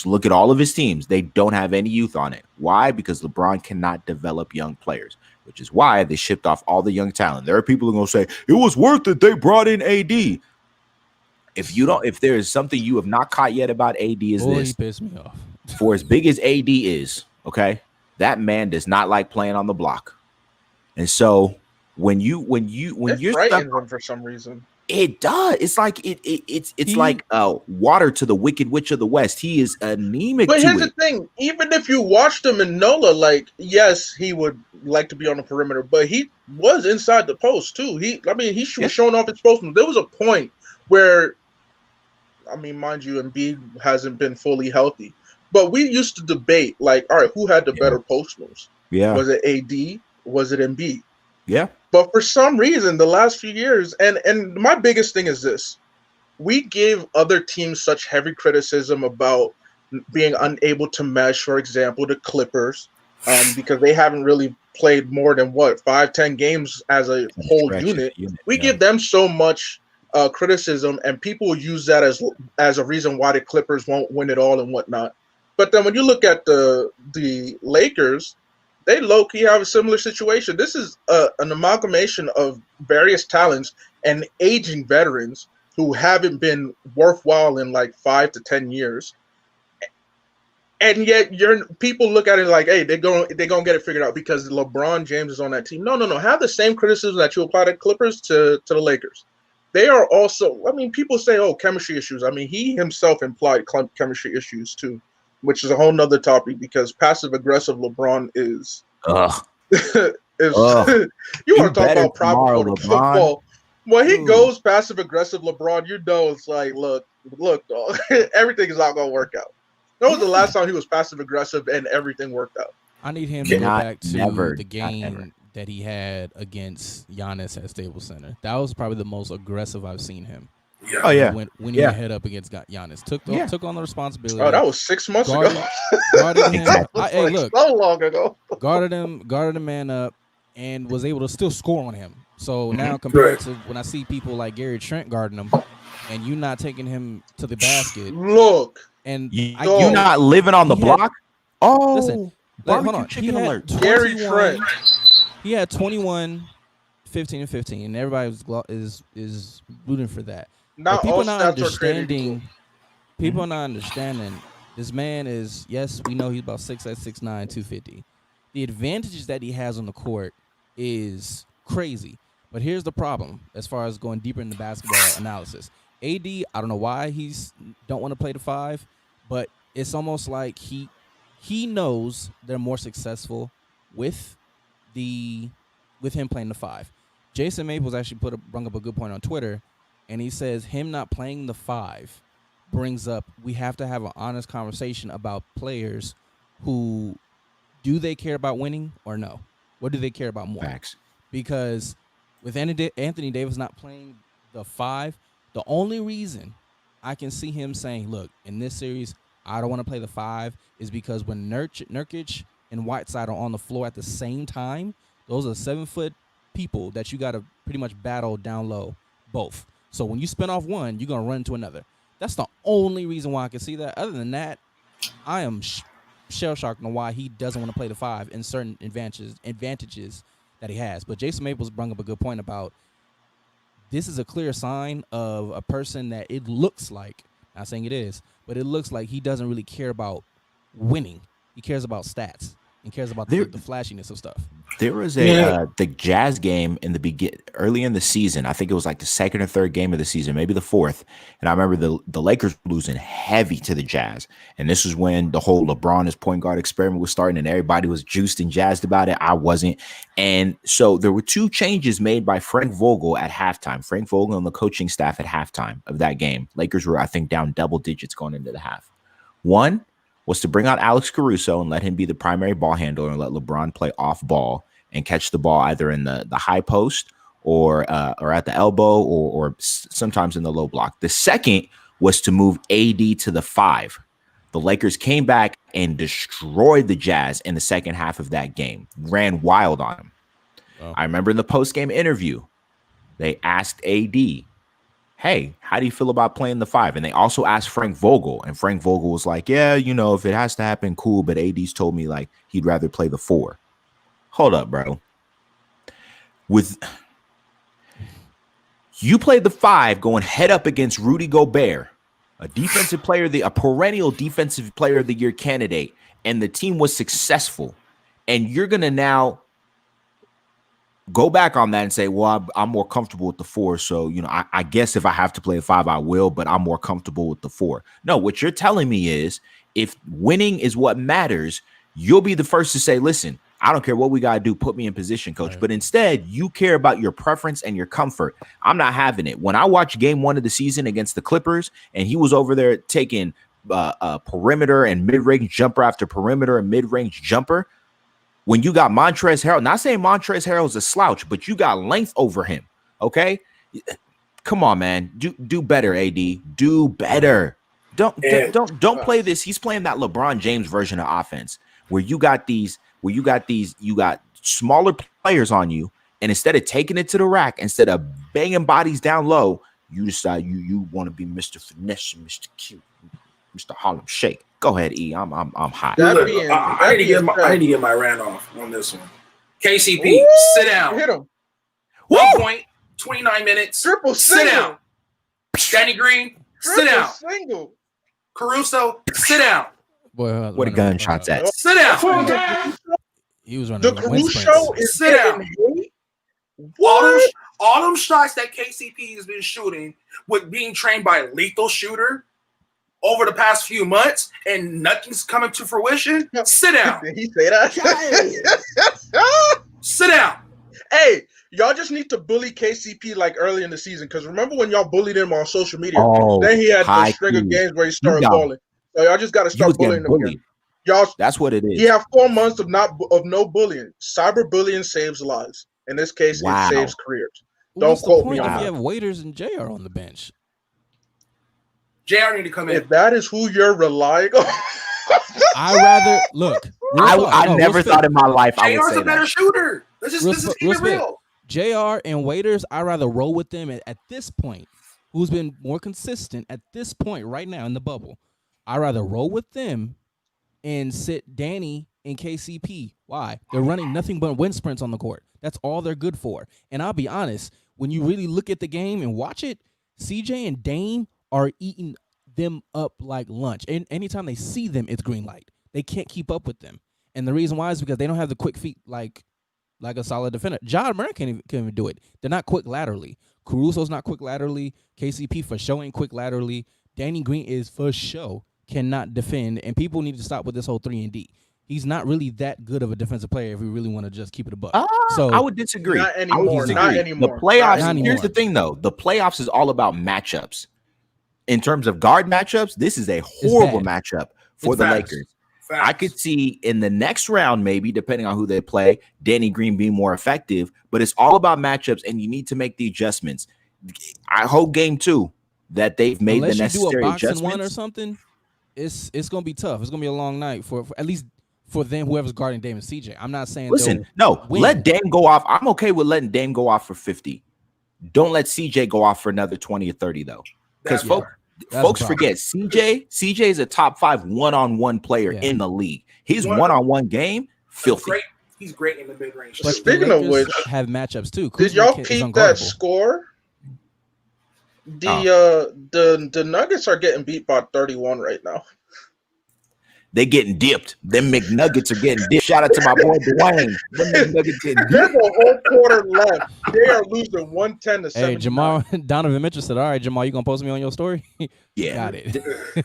look at all of his teams. They don't have any youth on it. Why? Because LeBron cannot develop young players, which is why they shipped off all the young talent. There are people who are going to say it was worth it. They brought in AD. If there is something you have not caught yet about AD is Boy, this: he pissed me off. for as big as AD is, okay, that man does not like playing on the block. And so when you're It stuck, frightens him for some reason. it does. It's like it's He- like water to the Wicked Witch of the West. He is anemic But to here's it. the thing: even if you watched him in NOLA, like yes, he would like to be on the perimeter, but he was inside the post too. He was showing off his post. There was a point where, mind you, Embiid hasn't been fully healthy, but we used to debate like, all right, who had the better post moves? Yeah. Was it AD? Was it Embiid? Yeah. But for some reason, the last few years, and my biggest thing is this: we give other teams such heavy criticism about being unable to mesh. For example, the Clippers, because they haven't really played more than 5-10 games as a whole unit. We give them so much criticism, and people use that as a reason why the Clippers won't win it all and whatnot. But then when you look at the Lakers, they low-key have a similar situation. This is an amalgamation of various talents and aging veterans who haven't been worthwhile in like 5 to 10 years. And yet people look at it like, hey, they're going to get it figured out because LeBron James is on that team. No. Have the same criticism that you apply to Clippers to the Lakers. They are also, people say, oh, chemistry issues. He himself implied chemistry issues too, which is a whole nother topic because passive-aggressive LeBron is... you want to talk about problem for football. When he goes passive-aggressive LeBron, it's like, look, dog, everything is not going to work out. That was the last time he was passive-aggressive and everything worked out. I need him to go back to the game that he had against Giannis at Staples Center. That was probably the most aggressive I've seen him. Yeah. Oh yeah. When he head up against Giannis, took on the responsibility. Oh, that was 6 months ago. Guarded him. Hey, look, so long ago. guarded the man up, and was able to still score on him. So now compared to when I see people like Gary Trent guarding him, and you not taking him to the basket. Look, and you not living on the block. Listen, hold on. Chicken alert. Gary Trent. He had 21, 15, and 15, and everybody is rooting for that. Not people all not stats understanding. People not understanding. This man is, yes, we know he's about 6'6", 6'9", 250. The advantages that he has on the court is crazy. But here's the problem as far as going deeper into basketball analysis. AD, I don't know why he's don't want to play the 5, but it's almost like he knows they're more successful with him playing the 5. Jason Maples actually brought up a good point on Twitter, and he says him not playing the 5 brings up we have to have an honest conversation about players who do they care about winning or no? What do they care about more? Facts. Because with Anthony Davis not playing the 5, the only reason I can see him saying, look, in this series, I don't want to play the 5 is because when Nurkic and Whiteside are on the floor at the same time, those are 7-foot people that you got to pretty much battle down low both. So when you spin off one, you're going to run into another. That's the only reason why I can see that. Other than that, I am shell-shocked on why he doesn't want to play the 5 in certain advantages that he has. But Jason Maples brought up a good point about this is a clear sign of a person that it looks like Not saying it is, but it looks like he doesn't really care about winning. He cares about stats and cares about the flashiness of stuff. There was the Jazz game in the early in the season. I think it was like the second or third game of the season, maybe the fourth. And I remember the Lakers losing heavy to the Jazz. And this was when the whole LeBron as point guard experiment was starting, and everybody was juiced and jazzed about it. I wasn't. And so there were two changes made by Frank Vogel at halftime. Frank Vogel and the coaching staff at halftime of that game. Lakers were, I think, down double digits going into the half. One was to bring out Alex Caruso and let him be the primary ball handler and let LeBron play off ball and catch the ball either in the high post or at the elbow or sometimes in the low block. The second was to move AD to the 5. The Lakers came back and destroyed the Jazz in the second half of that game, ran wild on them. Oh. I remember in the post-game interview, they asked AD, hey, how do you feel about playing the 5? And they also asked Frank Vogel, and Frank Vogel was like, yeah, if it has to happen, cool, but AD's told me like he'd rather play the 4. Hold up, bro. You played the 5 going head up against Rudy Gobert, a perennial defensive player of the year candidate, and the team was successful. And you're going to now go back on that and say, well, I'm more comfortable with the 4. So, I guess if I have to play a 5, I will, but I'm more comfortable with the 4. No, what you're telling me is if winning is what matters, you'll be the first to say, listen, I don't care what we got to do. Put me in position, coach. Right. But instead, you care about your preference and your comfort. I'm not having it. When I watched game 1 of the season against the Clippers, and he was over there taking perimeter and mid-range jumper after perimeter and mid-range jumper, when you got Montrezl Harrell, not saying Montrezl Harrell is a slouch, but you got length over him, okay? Come on, man. Do better, AD. Do better. Don't play this. He's playing that LeBron James version of offense where you got smaller players on you, and instead of taking it to the rack, instead of banging bodies down low, you decide you want to be Mr. Finesse, Mr. Cute, Mr. Harlem Shake. Go ahead, E. I'm hot. I need to get my rant off on this one. KCP, sit down. Hit him. 1 point, 29 minutes. Triple sit single. Down. Danny Green, sit down. Single. Caruso, sit down. Boy, what a gunshots at? Sit down. He was running. The Caruso is sit down. All them shots that KCP has been shooting with being trained by a lethal shooter over the past few months, and nothing's coming to fruition. Sit down. Did he say that? Sit down. Hey, y'all just need to bully KCP like early in the season, because remember when y'all bullied him on social media? Then he had a string of games where he started balling. So y'all just got to start bullying him again. Y'all, that's what it is. You have 4 months of no bullying. Cyberbullying saves lives. In this case, it saves careers. Don't quote me on that. You have Waiters and JR on the bench. JR need to come in. If that is who you're relying on, I rather look. I never thought in my life I would say JR's a better shooter. This is real. JR and Waiters, I rather roll with them at this point. Who's been more consistent at this point right now in the bubble? I rather roll with them and sit Danny and KCP. Why? They're running nothing but wind sprints on the court. That's all they're good for. And I'll be honest, when you really look at the game and watch it, CJ and Dame are eating them up like lunch. And anytime they see them, it's green light. They can't keep up with them. And the reason why is because they don't have the quick feet like a solid defender. John Murray can't even do it. They're not quick laterally. Caruso's not quick laterally. KCP for show ain't quick laterally. Danny Green is for show cannot defend. And people need to stop with this whole 3-and-D. He's not really that good of a defensive player if we really want to just keep it a buck. So I would disagree. Not anymore. Not anymore. The playoffs. Here's the thing, though. The playoffs is all about matchups. In terms of guard matchups, this is a horrible matchup for the Lakers. I could see in the next round, maybe depending on who they play, Danny Green being more effective. But it's all about matchups, and you need to make the adjustments. I hope game 2 that they've made the necessary do a boxing adjustments. One or something, it's going to be tough. It's going to be a long night for at least for them, whoever's guarding Dame and CJ. I'm not saying let Dame go off. I'm okay with letting Dame go off for 50. Don't let CJ go off for another 20 or 30 though, because folks forget CJ is a top 5 one-on-one player in the league. His one-on-one game, filthy. He's great in the mid-range. But speaking of which, have matchups too. Did y'all peep that score? The Nuggets are getting beat by 31 right now. They getting dipped. Them McNuggets are getting dipped. Shout out to my boy Dwayne. Them McNuggets getting There's dipped. a whole quarter left. They are losing 110 to 79. Hey, Jamal, Donovan Mitchell said, all right, Jamal, you going to post me on your story? Yeah. Got it.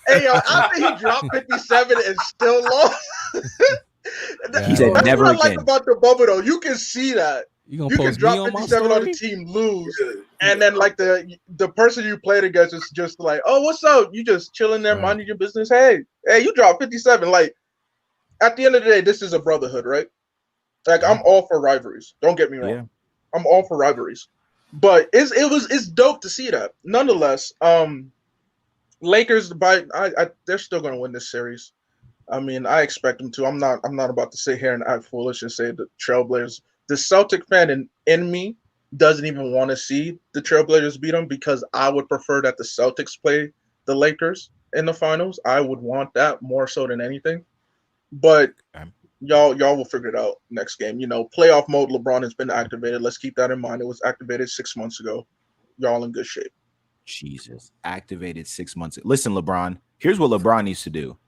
Hey, yo, after he dropped 57 and still lost. He said That's never what I again. like about the bubble, though. You can see that. You You can drop 57 on the team, lose, and then like the person you played against is just like, oh, what's up? You just chilling there, minding your business. Hey, you dropped 57. Like, at the end of the day, this is a brotherhood, right? Like, I'm all for rivalries. Don't get me wrong. Yeah. I'm all for rivalries, but it's dope to see that. Nonetheless, Lakers they're still gonna win this series. I mean, I expect them to. I'm not about to sit here and act foolish and say the Trailblazers. The Celtic fan in me doesn't even want to see the Trailblazers beat them because I would prefer that the Celtics play the Lakers in the finals. I would want that more so than anything. But y'all will figure it out next game. You know, playoff mode, LeBron has been activated. Let's keep that in mind. It was activated 6 months ago. Y'all in good shape. Jesus. Activated 6 months ago. Listen, LeBron, here's what LeBron needs to do.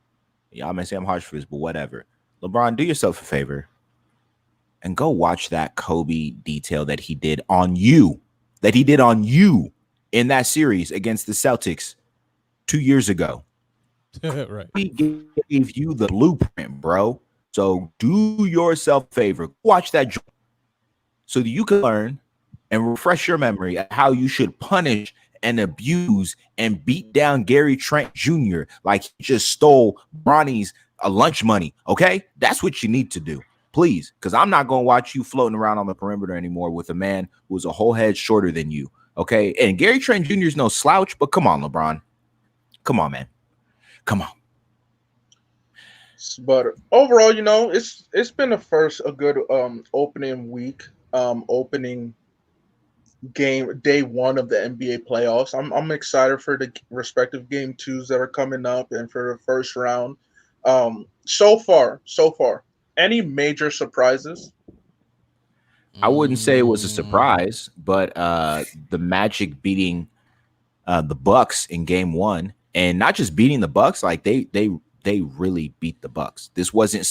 Y'all may say I'm harsh for this, but whatever. LeBron, do yourself a favor and go watch that Kobe detail that he did on you in that series against the Celtics 2 years ago. Right. He gave you the blueprint, bro. So do yourself a favor. Watch that so that you can learn and refresh your memory of how you should punish and abuse and beat down Gary Trent Jr. like he just stole Bronny's lunch money. Okay? That's what you need to do. Please, because I'm not going to watch you floating around on the perimeter anymore with a man who's a whole head shorter than you. Okay? And Gary Trent Jr. is no slouch, but come on, LeBron. Come on, man. Come on. But overall, you know, it's been a good opening week, opening game day 1 of the NBA playoffs. I'm excited for the respective game 2s that are coming up and for the first round. So far, any major surprises? I wouldn't say it was a surprise, but the Magic beating the Bucks in game 1, and not just beating the Bucks, like they really beat the Bucks. This wasn't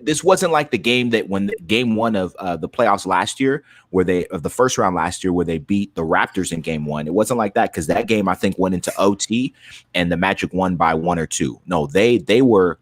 this wasn't like the game that when game 1 of the playoffs last year, the first round last year, where they beat the Raptors in game 1. It wasn't like that because that game I think went into OT and the Magic won by 1 or 2. No, they were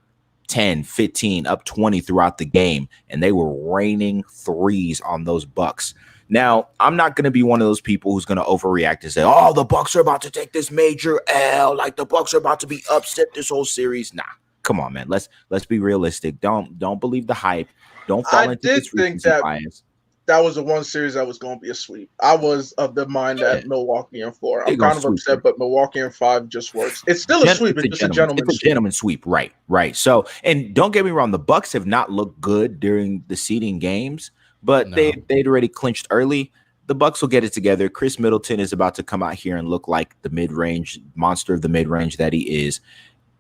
10, 15, up 20 throughout the game, and they were raining threes on those Bucks. Now, I'm not going to be one of those people who's going to overreact and say, oh, the Bucks are about to take this major L, like the Bucks are about to be upset this whole series. Nah, come on, man. Let's be realistic. Don't believe the hype. Don't fall into this recency bias. That was the one series that was going to be a sweep. I was of the mind that Milwaukee in 4. I'm kind of upset, but Milwaukee in 5 just works. It's still a sweep. It's a gentleman's sweep. Right. So, and don't get me wrong, the Bucks have not looked good during the seeding games, but they'd already clinched early. The Bucks will get it together. Chris Middleton is about to come out here and look like the mid-range monster of the mid-range that he is.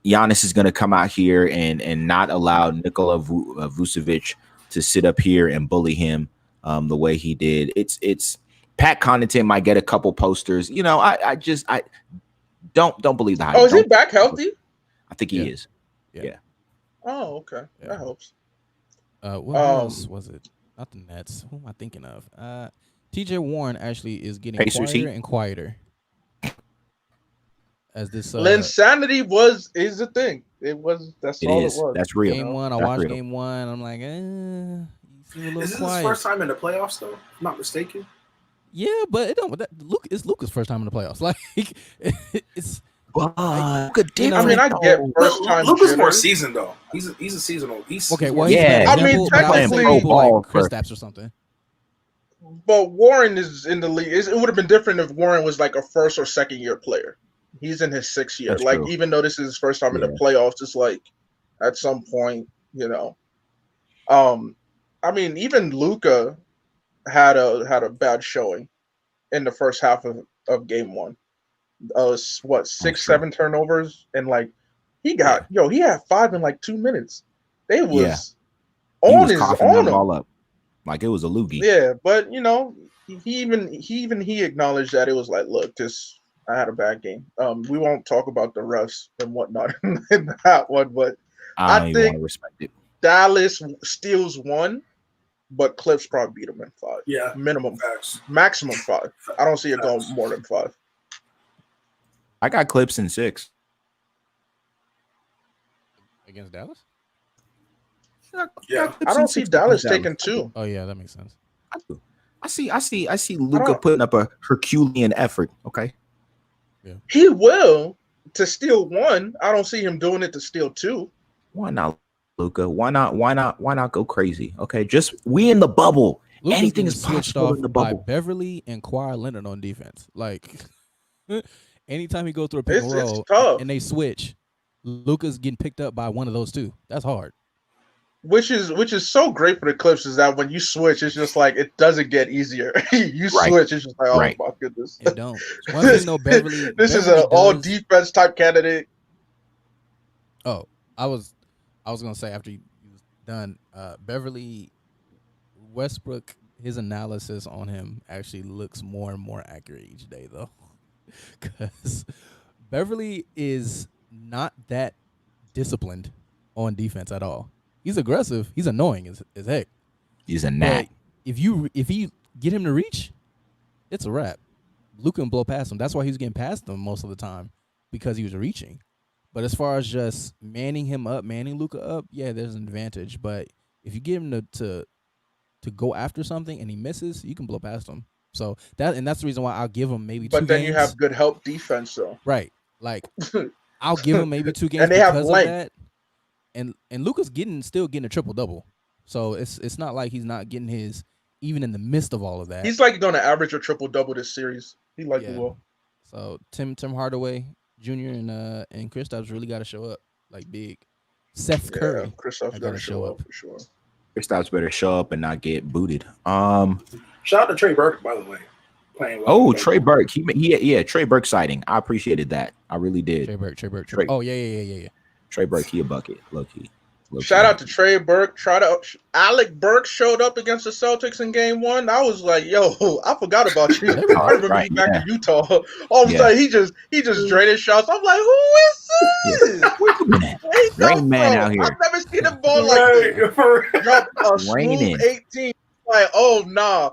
Giannis is going to come out here and not allow Nikola Vucevic to sit up here and bully him the way he did. It's Pat Connaughton might get a couple posters. You know, I don't believe the hype. Oh, is he back healthy? I think he is. Yeah. Oh, okay. Yeah. That helps. What else was it? Not the Nets. Who am I thinking of? TJ Warren actually is getting quieter and quieter. As this insanity is a thing. That's all it was. That's real. Game 1, I watched game 1. I'm like, you seem a little Is this quiet. his first time in the playoffs, though? If I'm not mistaken. Yeah, but it don't. It's Luka's first time in the playoffs. Like it's. I get first time. Luka's more seasoned though. He's a seasonal. Okay. Well, technically, like Kristaps or something. But Warren is in the league. It would have been different if Warren was like a first or second year player. He's in his 6th year. That's like true. Even though this is his first time in the playoffs, it's like at some point, you know. Even Luka had a bad showing in the first half of game 1. 6-7 turnovers, and like he had 5 in like 2 minutes. They was on him. Ball up. like it was a loogie. Yeah, but he acknowledged that it was like, look, this I had a bad game. We won't talk about the refs and whatnot in that one, but I I don't even want think to respect it. Dallas steals one, but Clips probably beat them in 5. Yeah, Minimum, facts. maximum 5. I don't see it going Facts. more than 5. I got Clips in 6. Against Dallas? Yeah. I don't see Dallas taking 2. Oh yeah, that makes sense. I do. I see Luka putting up a Herculean effort. Okay. He will to steal 1. I don't see him doing it to steal 2. Why not, Luka? Why not go crazy? Okay. Just we in the bubble. Luka's Anything getting is switched possible off in the by bubble. Beverly and Kawhi Leonard on defense. Like anytime he go through a pick and It's roll tough. and they switch, Luka's getting picked up by one of those two. That's hard. Which is so great for the Clips is that when you switch, it's just like it doesn't get easier. You Right. switch, it's just like, oh Right. my goodness. It don't. One thing though, Beverly. This is Beverly an all does- defense type candidate. Oh, I was gonna say after you was done, Beverly Westbrook, his analysis on him actually looks more and more accurate each day though, because Beverly is not that disciplined on defense at all. He's aggressive. He's annoying as heck. He's a gnat. But if you get him to reach, it's a wrap. Luka can blow past him. That's why he was getting past him most of the time, because he was reaching. But as far as just manning Luka up, yeah, there's an advantage. But if you get him to go after something and he misses, you can blow past him. So that's the reason why I'll give him maybe 2 games. But then you have good help defense though. Right. Like I'll give him maybe 2 games And they have because of length. that. And Luka's still getting a triple double. So it's not like he's not getting his even in the midst of all of that. He's like going to average a triple double this series. He likely Yeah. will. So Tim Hardaway Jr. and Kristaps really got to show up like big. Seth Curry. Yeah, Kristaps got to show up for sure. Kristaps better show up and not get booted. Shout out to Trey Burke, by the way. Playing well. Oh, Trey Burke. Yeah, Trey Burke sighting. I appreciated that. I really did. Trey Burke. Trey. Oh yeah. Trey Burke, he a bucket, low key. Shout out to Trey Burke. Alec Burke showed up against the Celtics in Game 1. I was like, yo, I forgot about you. I remember you back in Utah. All of a sudden, he just drained shots. I'm like, who is this? Where you been at? Rain man out here. I've never seen a ball like drop a smooth 18. Like, oh nah.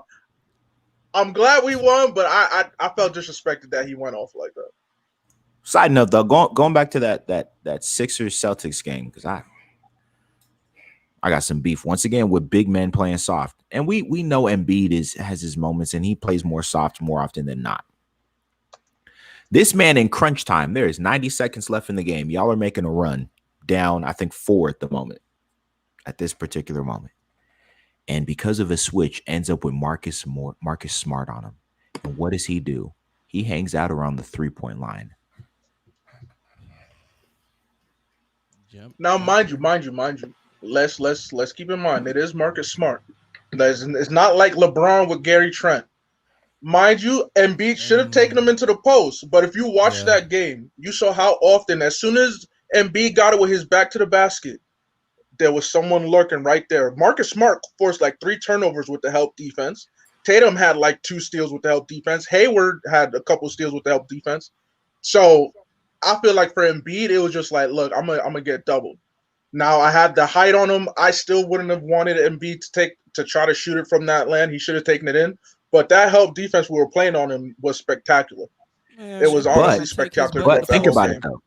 I'm glad we won, but I felt disrespected that he went off like that. Side note though, going back to that Sixers Celtics game, because I got some beef once again with big men playing soft, and we know Embiid has his moments and he plays more soft more often than not. This man in crunch time, there is 90 seconds left in the game. Y'all are making a run down, I think 4 at the moment, at this particular moment, and because of a switch, ends up with Marcus Smart on him. And what does he do? He hangs out around the 3-point line. Now, mind you. Let's keep in mind it is Marcus Smart. It's not like LeBron with Gary Trent. Mind you, Embiid should have taken him into the post. But if you watch that game, you saw how often, as soon as Embiid got it with his back to the basket, there was someone lurking right there. Marcus Smart forced like 3 turnovers with the help defense. Tatum had like 2 steals with the help defense. Hayward had a couple steals with the help defense. So I feel like for Embiid, it was just like, look, I'm gonna get doubled. Now I had the height on him. I still wouldn't have wanted Embiid to try to shoot it from that land. He should have taken it in. But that help defense we were playing on him was spectacular. Man, it was honestly spectacular. But think about it though.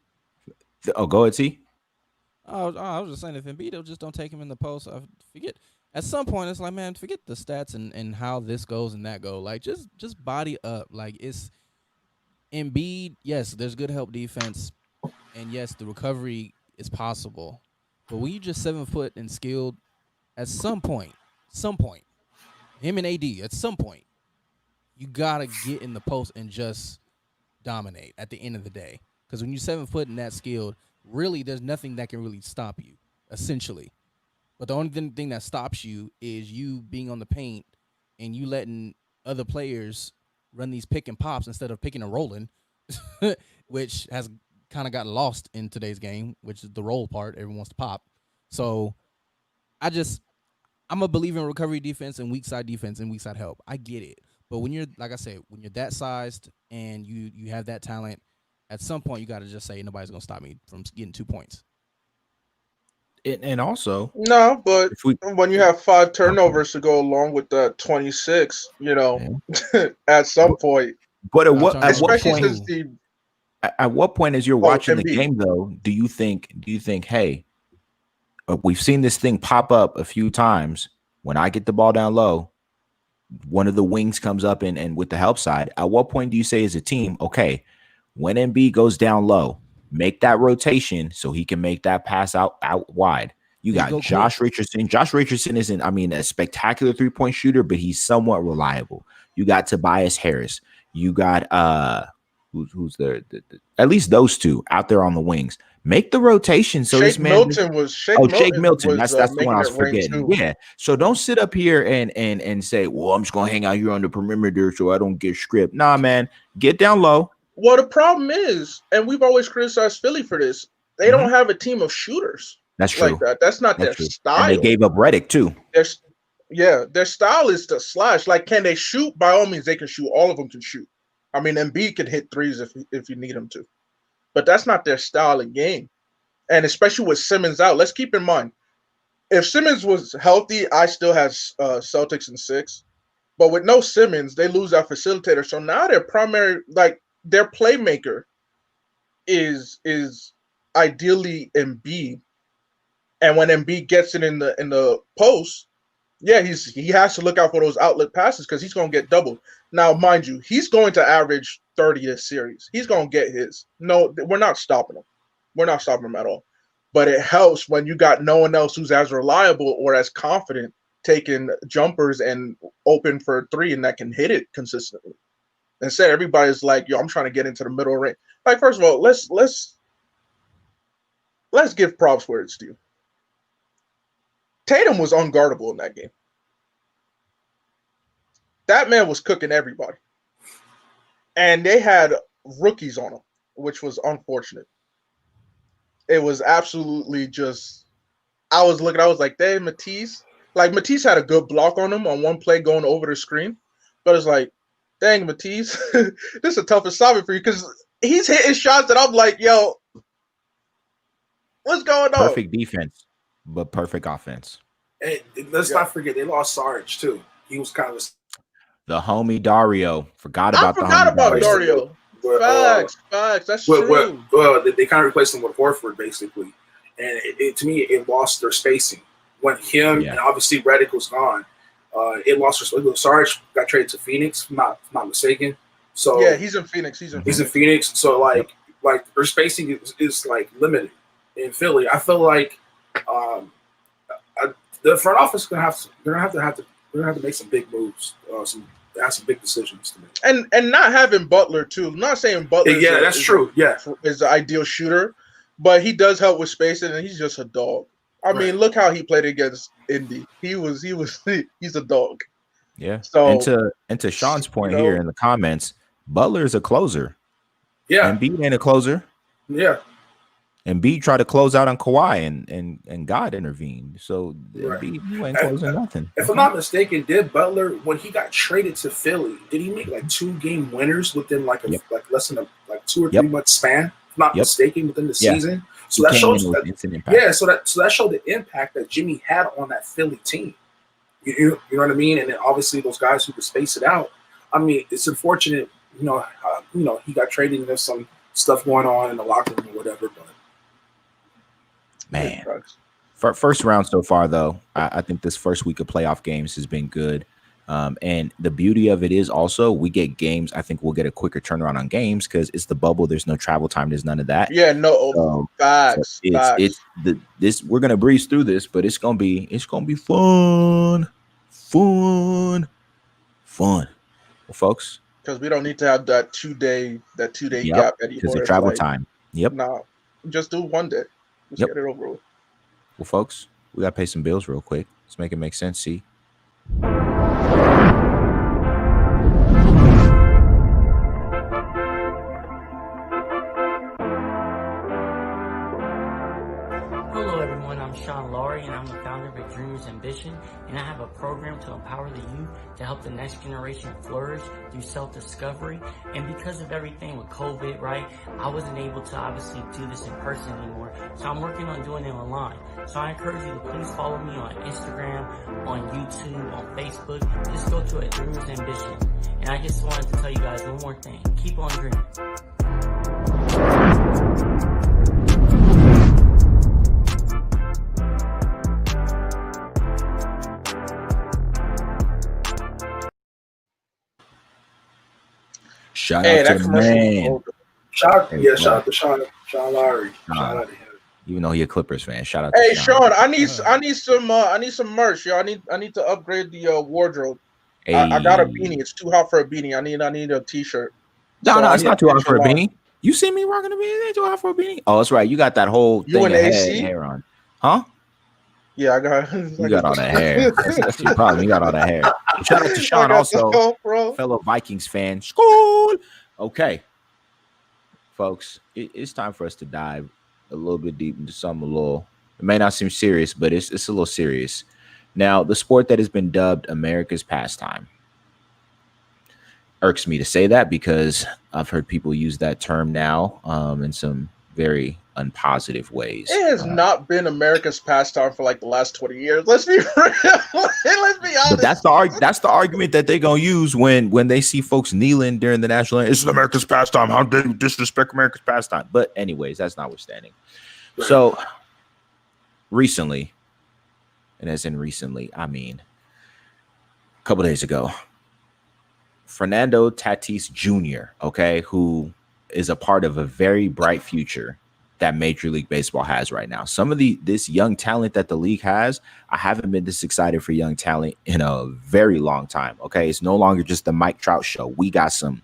Oh, go ahead, T. I was just saying, if Embiid just don't take him in the post, I forget. At some point, it's like, man, forget the stats and how this goes and that go. Like, just body up. Like, it's Embiid. Yes, there's good help defense, and yes, the recovery is possible. But when you just 7 foot and skilled, at some point, him and AD, at some point, you gotta get in the post and just dominate at the end of the day. Because when you're 7 foot and that skilled, really, there's nothing that can really stop you, essentially. But the only thing that stops you is you being on the paint and you letting other players run these pick and pops instead of picking and rolling, which has kind of gotten lost in today's game, which is the roll part. Everyone wants to pop. So I'm a believer in recovery defense and weak side defense and weak side help. I get it. But when you're, like I said, when you're that sized and you have that talent, at some point you got to just say nobody's gonna stop me from getting 2 points. And also, No, but if we when you have 5 turnovers to go along with the 26, at some point, but Nah, I'm trying to especially say, since ooh, at what point as you're Oh, watching the Embiid. game though, do you think, hey, we've seen this thing pop up a few times. When I get the ball down low, one of the wings comes up and with the help side. At what point do you say as a team, okay, when MB goes down low, make that rotation so he can make that pass out wide? You They got go Josh quick. Richardson. Josh Richardson isn't, I mean, a spectacular 3-point shooter, but he's somewhat reliable. You got Tobias Harris. You got who's there? At least those two out there on the wings. Make the rotation so this Shake man. Milton was Shake Milton. That's the one making I it was rain forgetting. too. Yeah. So don't sit up here and say, well, I'm just gonna hang out here on the perimeter so I don't get script. Nah, man, get down low. Well, the problem is, and we've always criticized Philly for this, they don't have a team of shooters That's true. like that. That's not That's their true. style. And they gave up Redick too. Their style is to slash. Like, can they shoot? By all means, they can shoot. All of them can shoot. I mean, Embiid can hit threes if you need him to, but that's not their style of game. And especially with Simmons out, let's keep in mind, if Simmons was healthy, I still have Celtics in 6. But with no Simmons, they lose that facilitator. So now their primary, like their playmaker, is ideally Embiid. And when Embiid gets it in the post, yeah, he has to look out for those outlet passes because he's going to get double. Now, mind you, he's going to average 30 this series. He's going to get his. No, we're not stopping him. We're not stopping him at all. But it helps when you got no one else who's as reliable or as confident taking jumpers and open for a 3 and that can hit it consistently. Instead, everybody's like, yo, I'm trying to get into the middle range. Like, first of all, let's give props where it's due. Tatum was unguardable in that game. That man was cooking everybody. And they had rookies on him, which was unfortunate. It was absolutely just, I was like, damn, Matisse. Like, Matisse had a good block on him on one play going over the screen. But it's like, dang, Matisse, this is a tough assignment for you because he's hitting shots that I'm like, yo, what's going on? Perfect defense, but perfect offense. And let's not forget, they lost Sarge, too. He was kind of the homie Dario. Forgot about Dario. Facts. That's true. They kind of replaced him with Horford, basically. And to me, it lost their spacing. When and obviously Redick was gone, it lost their spacing. Sarge got traded to Phoenix, if I'm not mistaken. So yeah, he's in Phoenix. He's in Phoenix. So like their spacing is like limited in Philly. I feel like the front office is gonna have to make some big moves. Some big decisions to make. And not having Butler too. I'm not saying Butler. Yeah, that's true. Yeah, is the ideal shooter, but he does help with spacing, and he's just a dog. I mean, look how he played against Indy. He's a dog. Yeah. So and to Sean's point here in the comments, Butler is a closer. Yeah. Embiid ain't a closer. Yeah. Embiid tried to close out on Kawhi and God intervened. So Embiid, you ain't closing nothing. If I'm not mistaken, did Butler, when he got traded to Philly, did he make like 2 game winners within like less than a 2 or 3 month span? If I'm not mistaken, within the season. So that shows so that showed the impact that Jimmy had on that Philly team. You know what I mean? And then obviously those guys who could space it out. I mean, it's unfortunate, he got traded and there's some stuff going on in the locker room or whatever, but man, first round so far, though, I think this first week of playoff games has been good. And the beauty of it is also we get games. I think we'll get a quicker turnaround on games because it's the bubble. There's no travel time. There's none of that. Yeah, no. Facts. We're gonna breeze through this, but it's gonna be fun. Well, folks, because we don't need to have that 2 day gap anymore. Because of travel time. Yep. No, just do 1 day. Just get it over with. Well, folks, we gotta pay some bills real quick. Let's make it make sense. See. Hello everyone, I'm Sean Laurie and I'm the founder of Dreams and ambition, and I have a program to empower the youth to help the next generation flourish through self-discovery. And because of everything with COVID, right, I wasn't able to obviously do this in person anymore. So I'm working on doing it online. So I encourage you to please follow me on Instagram, on YouTube, on Facebook. Just go to A Dreamer's Ambition. And I just wanted to tell you guys one more thing. Keep on dreaming. Shout out to the man. Shout out to Sean Lowry. Shout out to him. Even though he a Clippers fan, shout out to Hey Sean. I need some merch, yo. I need to upgrade the wardrobe. Hey. I got a beanie. It's too hot for a beanie. I need a t-shirt. No, it's not too hot for a beanie. You see me rocking a beanie? It ain't too hot for a beanie. Oh, that's right. You got that whole thing of hair on. Huh? Yeah, I got. You got all that hair. That's your problem. You got all that hair. Shout out to Sean, also fellow Vikings fan. School. Okay, folks, it's time for us to dive a little bit deep into something a little. It may not seem serious, but it's a little serious. Now, the sport that has been dubbed America's pastime irks me to say that because I've heard people use that term now in some very unpositive ways. It has not been America's pastime for like the last 20 years. Let's be real. Let's be honest. But that's the argument that they're gonna use when they see folks kneeling during the national anthem. This is America's pastime. How dare you disrespect America's pastime? But anyways, that's notwithstanding. So recently, and as in recently, I mean a couple days ago, Fernando Tatis Jr., okay, who is a part of a very bright future that Major League Baseball has right now. Some of this young talent that the league has, I haven't been this excited for young talent in a very long time. Okay, it's no longer just the Mike Trout show. We got some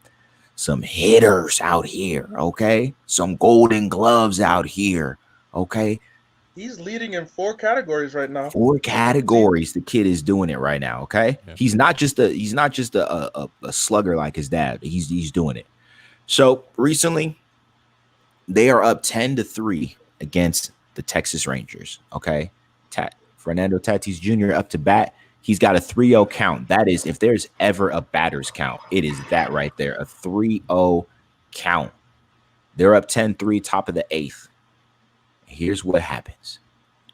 hitters out here. Okay, some Golden Gloves out here. Okay, he's leading in 4 categories right now. 4 categories. The kid is doing it right now. Okay, yeah. He's not just a slugger like his dad. He's doing it. So recently, they are up 10-3 against the Texas Rangers. Okay, Fernando Tatis Jr. up to bat. He's got a 3-0 count. That is, if there's ever a batter's count, it is that right there, a 3-0 count. They're up 10-3, top of the 8th. Here's what happens.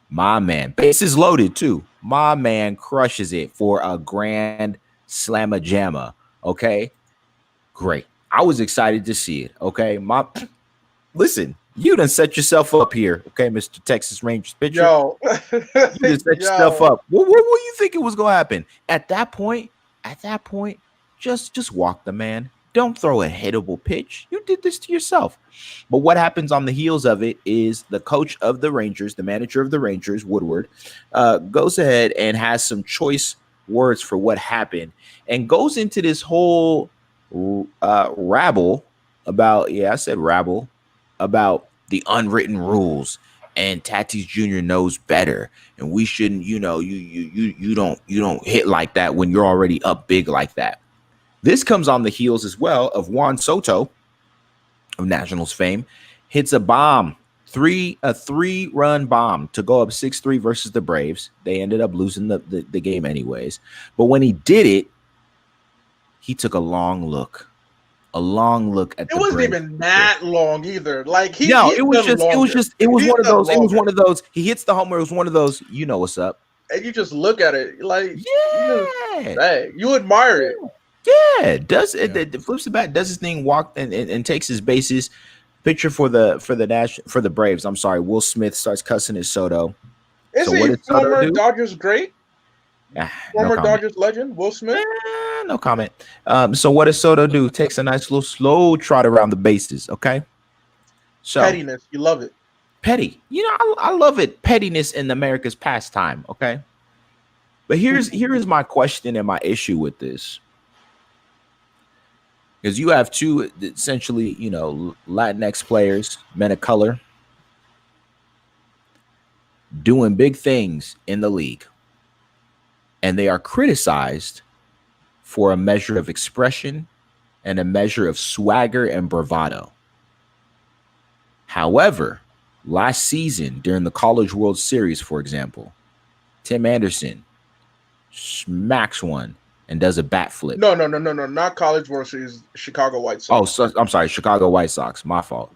My man, bases loaded too. My man crushes it for a grand slamma jamma. Okay, great. I was excited to see it. Okay, listen, you done set yourself up here. Okay, Mr. Texas Rangers pitcher. Yo, you done set yourself up. What were you thinking was gonna happen? At that point, just walk the man. Don't throw a hittable pitch. You did this to yourself. But what happens on the heels of it is the coach of the Rangers, the manager of the Rangers, Woodward, goes ahead and has some choice words for what happened and goes into this whole rabble about, about the unwritten rules, and Tatis Jr. knows better, and we shouldn't, you don't hit like that when you're already up big like that. This comes on the heels as well of Juan Soto of Nationals fame hits a bomb, a 3-run bomb to go up 6-3 versus the Braves. They ended up losing the game anyways. But when he did it, he took a long look at it wasn't even that long either. Like it was one of those. He hits the homer. It was one of those. You know what's up, and you just look at it like yeah, you admire it. Yeah, it flips the bat, does his thing, walk and takes his bases. Picture for the Braves. I'm sorry, Will Smith starts cussing at Soto. Is he former Dodgers great? Former Dodgers legend, Will Smith? No comment. So what does Soto do? Takes a nice little slow trot around the bases, okay? So pettiness, you love it. Petty. I love it. Pettiness in America's pastime, okay? But here is my question and my issue with this. Because you have 2 essentially, Latinx players, men of color, doing big things in the league. And they are criticized for a measure of expression and a measure of swagger and bravado. However, last season during the College World Series, for example, Tim Anderson smacks one and does a bat flip. No, not college versus Chicago White Sox. Oh, so, I'm sorry, Chicago White Sox. My fault.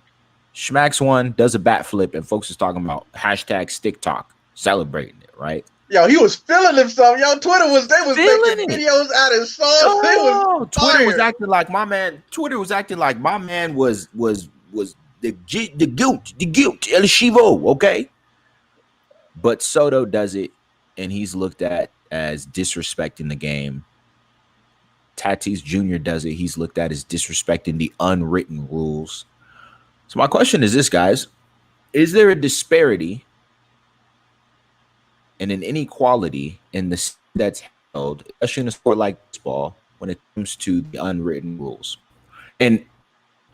Smacks one, does a bat flip, and folks is talking about hashtag stick talk, celebrating it, right? Yo, he was feeling himself. Yo, Twitter was Feeling making it. videos out of sauce. Oh, Twitter was fire. acting like my man. Twitter was acting like my man was the guilt, El Chivo, okay? But Soto does it, and he's looked at as disrespecting the game. Tatis Jr. does it. He's looked at as disrespecting the unwritten rules. So my question is this, guys. Is there a disparity and an inequality in the that's held, especially in a sport like baseball, when it comes to the unwritten rules? And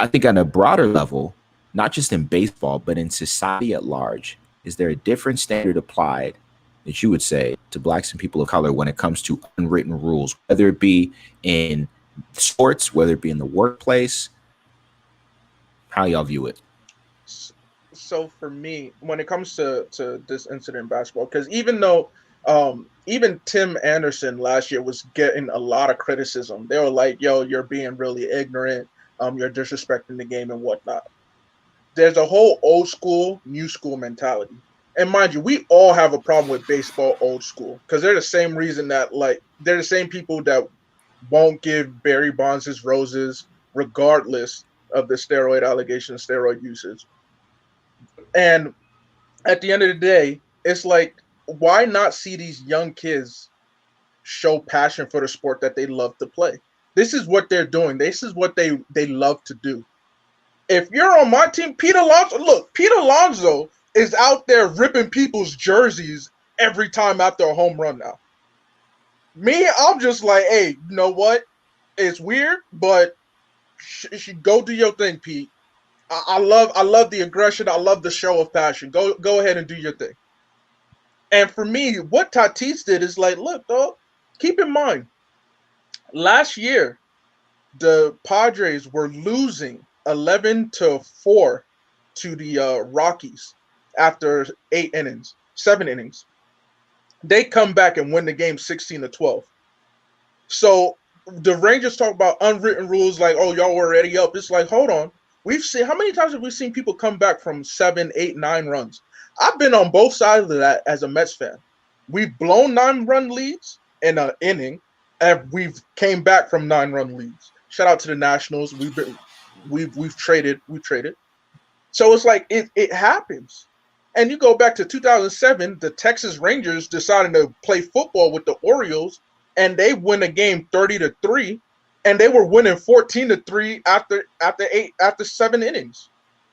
I think on a broader level, not just in baseball, but in society at large, is there a different standard applied that you would say to blacks and people of color when it comes to unwritten rules, whether it be in sports, whether it be in the workplace? How y'all view it? So for me, when it comes to this incident in basketball, because even though even Tim Anderson last year was getting a lot of criticism, they were like, "Yo, you're being really ignorant. You're disrespecting the game and whatnot." There's a whole old school, new school mentality. And mind you, we all have a problem with baseball old school because they're the same reason that, like, they're the same people that won't give Barry Bonds his roses regardless of the steroid allegations, steroid usage. And at the end of the day, it's like, why not see these young kids show passion for the sport that they love to play? This is what they're doing. This is what they love to do. If you're on my team, Pete Alonso is out there ripping people's jerseys every time after a home run now. Me, I'm just like, hey, you know what? It's weird, but go do your thing, Pete. I love the aggression. I love the show of passion. Go ahead and do your thing. And for me, what Tatis did is like, look, dog, keep in mind, last year, the Padres were losing 11-4 to the Rockies after 7 innings. They come back and win the game 16-12. So the Rangers talk about unwritten rules like, oh, y'all were already up. It's like, hold on. How many times have we seen people come back from 7, 8, 9 runs? I've been on both sides of that as a Mets fan. We've blown 9-run leads in an inning, and we've came back from 9-run leads. Shout out to the Nationals. We've traded. So it's like it happens. And you go back to 2007, the Texas Rangers decided to play football with the Orioles, and they win a game 30-3, and they were winning 14-3 after 7 innings.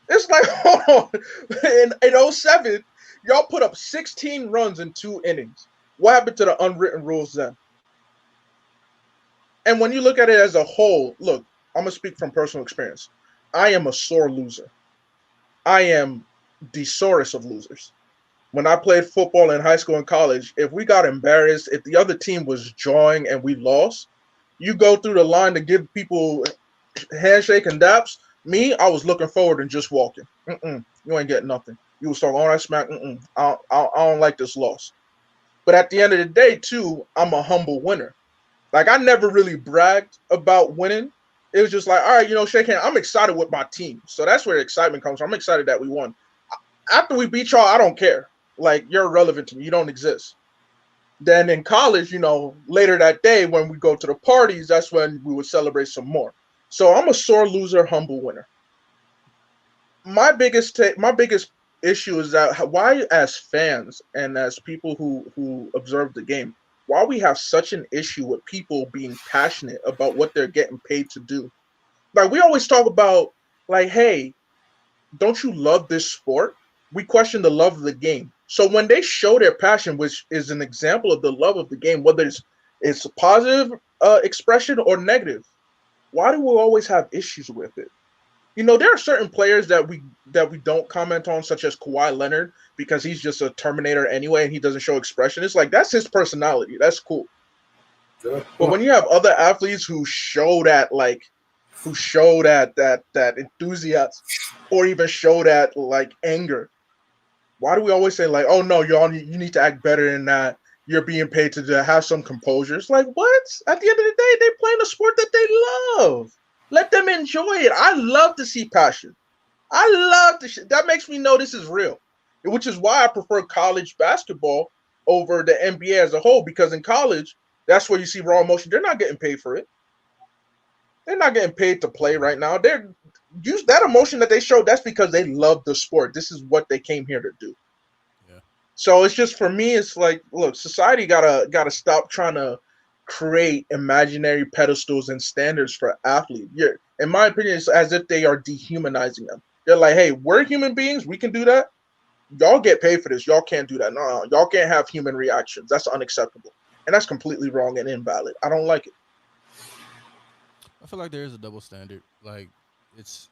It's like, hold on. In 07, y'all put up 16 runs in 2 innings. What happened to the unwritten rules then? And when you look at it as a whole, look, I'm going to speak from personal experience. I am a sore loser. I am the sorest of losers. When I played football in high school and college, if we got embarrassed, if the other team was drawing and we lost, you go through the line to give people handshake and daps. Me, I was looking forward and just walking. You ain't getting nothing. You was talking all that smack. I don't like this loss. But at the end of the day, too, I'm a humble winner. Like, I never really bragged about winning. It was just like, all right, shake hands. I'm excited with my team. So that's where the excitement comes from. I'm excited that we won. After we beat y'all, I don't care. Like, you're irrelevant to me. You don't exist. Then in college, later that day when we go to the parties, that's when we would celebrate some more. So I'm a sore loser, humble winner. My biggest issue is that why, as fans and as people who observe the game, why we have such an issue with people being passionate about what they're getting paid to do. Like, we always talk about, like, hey, don't you love this sport? We question the love of the game. So when they show their passion, which is an example of the love of the game, whether it's a positive expression or negative, why do we always have issues with it? There are certain players that we don't comment on, such as Kawhi Leonard, because he's just a Terminator anyway, and he doesn't show expression. It's like, that's his personality. That's cool. But when you have other athletes who show that enthusiasm, or even show that like anger, why do we always say like, oh no, you need to act better than that? you're being paid to have some composure. It's like, what? At the end of the day, they're playing a sport that they love. Let them enjoy it. I love to see passion. I love that makes me know this is real, which is why I prefer college basketball over the NBA as a whole, because in college, that's where you see raw emotion. They're not getting paid for it. They're not getting paid to play right now. They're use that emotion that they show. That's because they love the sport. This is what they came here to do. Yeah. So it's just, for me, it's like, look, society gotta stop trying to create imaginary pedestals and standards for athletes. Yeah, in my opinion, it's as if they are dehumanizing them. They're like, hey, we're human beings. We can do that. Y'all get paid for this. Y'all can't do that. No, y'all can't have human reactions. That's unacceptable. And that's completely wrong and invalid. I don't like it. I feel like there is a double standard. Like it's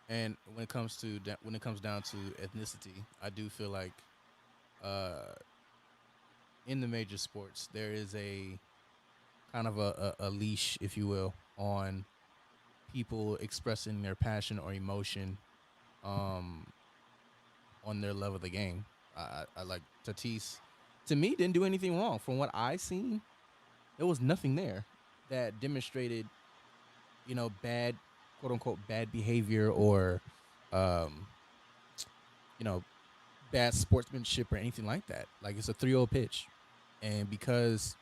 and when it comes down to ethnicity, I do feel like uh in the major sports there is a kind of a leash, if you will, on people expressing their passion or emotion um on their level of the game. I like Tatis. To me, didn't do anything wrong. From what I seen, there was nothing there that demonstrated, bad, quote unquote, bad behavior or, um, you know, bad sportsmanship or anything like that. Like it's a 3-0 pitch, and because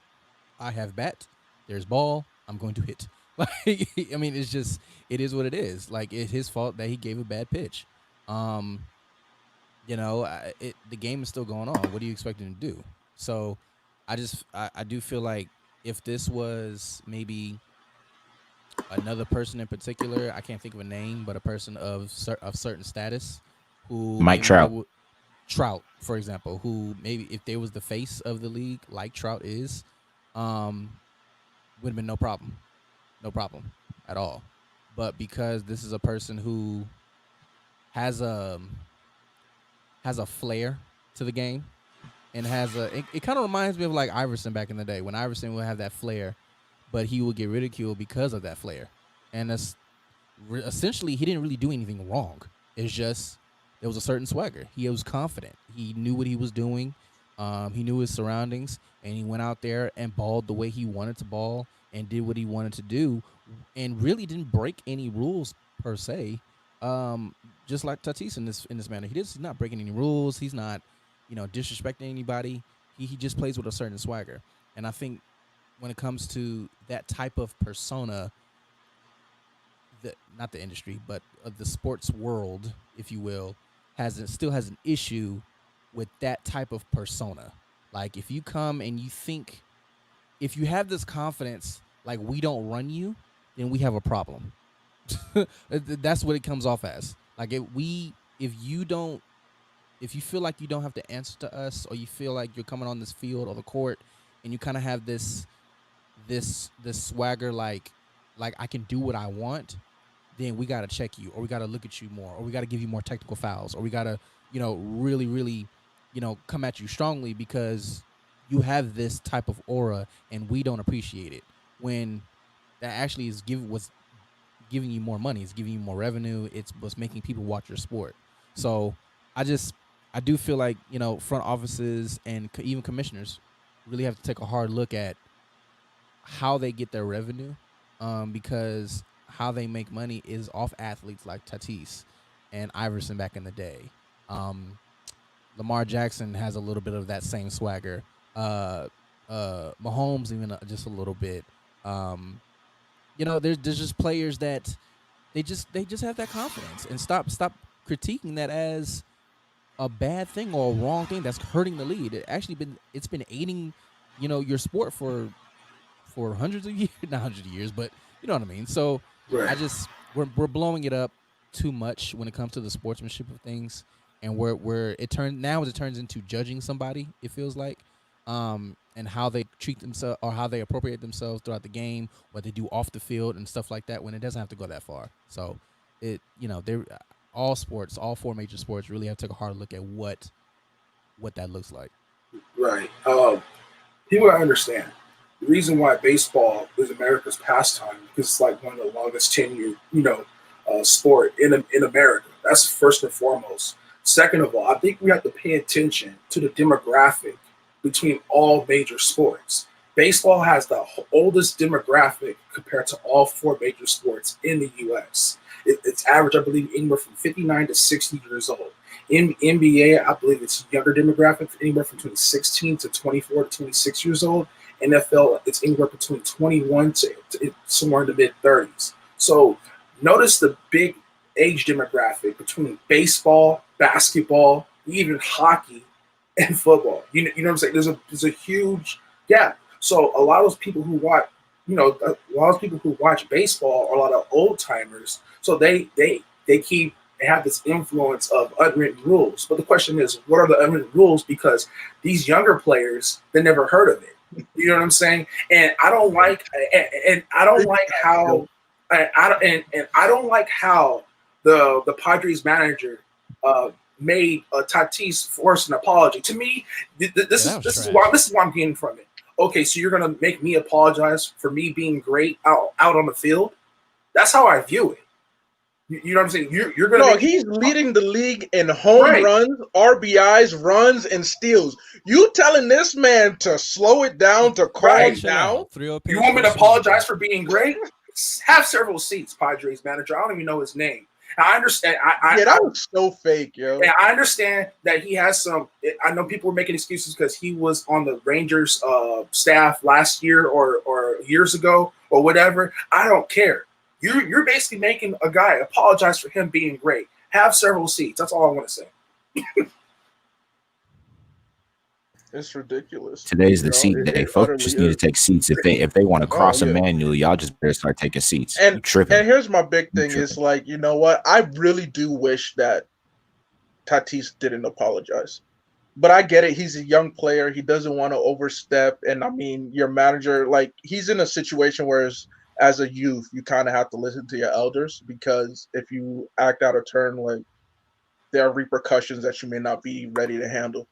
I have bat, there's ball. I'm going to hit. Like I mean, it is what it is. Like it's his fault that he gave a bad pitch. Um, the game is still going on. What do you expect him to do? So, I do feel like if this was maybe another person in particular, I can't think of a name, but a person of certain status who Mike maybe they Trout. would Trout, for example, who maybe if they was the face of the league like Trout is, um, would have been no problem at all. But because this is a person who has a has a flair to the game and it kind of reminds me of like Iverson back in the day when Iverson would have that flair, but he would get ridiculed because of that flair. And that's essentially he didn't really do anything wrong. It's just there was a certain swagger. He was confident. He knew what he was doing. He knew his surroundings, and he went out there and balled the way he wanted to ball and did what he wanted to do, and really didn't break any rules per se. Just like Tatis in this manner, he's not breaking any rules. He's not, disrespecting anybody. He just plays with a certain swagger, and I think when it comes to that type of persona, not the industry, but the sports world, if you will, still has an issue with that type of persona. Like if you come and if you have this confidence, like we don't run you, then we have a problem. That's what it comes off as. Like if you feel like you don't have to answer to us, or you feel like you're coming on this field or the court, and you kind of have this swagger, like I can do what I want, then we got to check you, or we got to look at you more, or we got to give you more technical fouls, or we got to, really, really, come at you strongly because you have this type of aura and we don't appreciate it. When that actually was giving you more money, it's giving you more revenue, it's what's making people watch your sport. So I do feel like, front offices and even commissioners really have to take a hard look at how they get their revenue, because how they make money is off athletes like Tatis and Iverson back in the day. Lamar Jackson has a little bit of that same swagger. Mahomes even just a little bit. There's just players that they just have that confidence, and stop critiquing that as a bad thing or a wrong thing that's hurting the league. It's been aiding, your sport for hundreds of years, not hundreds of years, but you know what I mean. So Right. we're blowing it up too much when it comes to the sportsmanship of things, and it turns into judging somebody. It feels like, and how they treat themselves or how they appropriate themselves throughout the game, what they do off the field and stuff like that. When it doesn't have to go that far. So they're all sports, all 4 major sports, really have to take a hard look at what that looks like. Right. People gotta understand the reason why baseball is America's pastime because it's like one of the longest tenured, sport in America. That's first and foremost. Second of all, I think we have to pay attention to the demographic between all major sports. Baseball has the oldest demographic compared to all four major sports in the U.S. It's average, I believe, anywhere from 59 to 60 years old. In NBA, I believe it's younger demographic, anywhere from between 16 to 24 to 26 years old. NFL, it's anywhere between 21 to somewhere in the mid 30s. So notice the big age demographic between baseball, basketball, even hockey, and football. You know what I'm saying? There's a huge gap. So a lot of those people who watch, a lot of people who watch baseball are a lot of old timers. So they have this influence of unwritten rules. But the question is, what are the unwritten rules? Because these younger players, they never heard of it. You know what I'm saying? And I don't like how the Padres manager made Tatis force an apology. To me, this is why I'm getting from it. Okay, so you're gonna make me apologize for me being great out on the field? That's how I view it. You know what I'm saying? You're gonna. No, he's leading the league in home runs, RBIs, runs, and steals. You telling this man to slow it down, to calm down? You want me to apologize for being great? Have several seats, Padres manager. I don't even know his name. I understand. That was so fake, yo. And I understand that he has some. I know people were making excuses because he was on the Rangers staff last year or years ago or whatever. I don't care. You're basically making a guy apologize for him being great. Have several seats. That's all I want to say. It's ridiculous. Today's the seat day. Folks just need to take seats. If they want to cross them manually, y'all just better start taking seats. And here's my big thing is like, you know what? I really do wish that Tatis didn't apologize. But I get it. He's a young player. He doesn't want to overstep. And I mean, your manager, like, he's in a situation where as a youth, you kind of have to listen to your elders, because if you act out of turn, like, there are repercussions that you may not be ready to handle.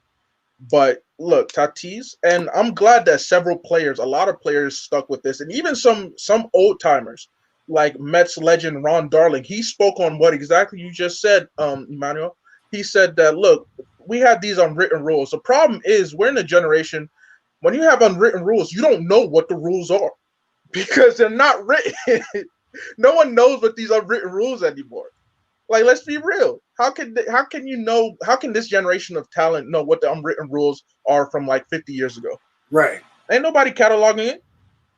But look, Tatis, and I'm glad that a lot of players stuck with this, and even some old timers like Mets legend Ron Darling. He spoke on what exactly you just said, Emmanuel. He said that, look, we have these unwritten rules. The problem is we're in a generation when you have unwritten rules, you don't know what the rules are because they're not written. No one knows what these unwritten rules anymore. Like, let's be real. How can this generation of talent know what the unwritten rules are from like 50 years ago? Right. Ain't nobody cataloging it.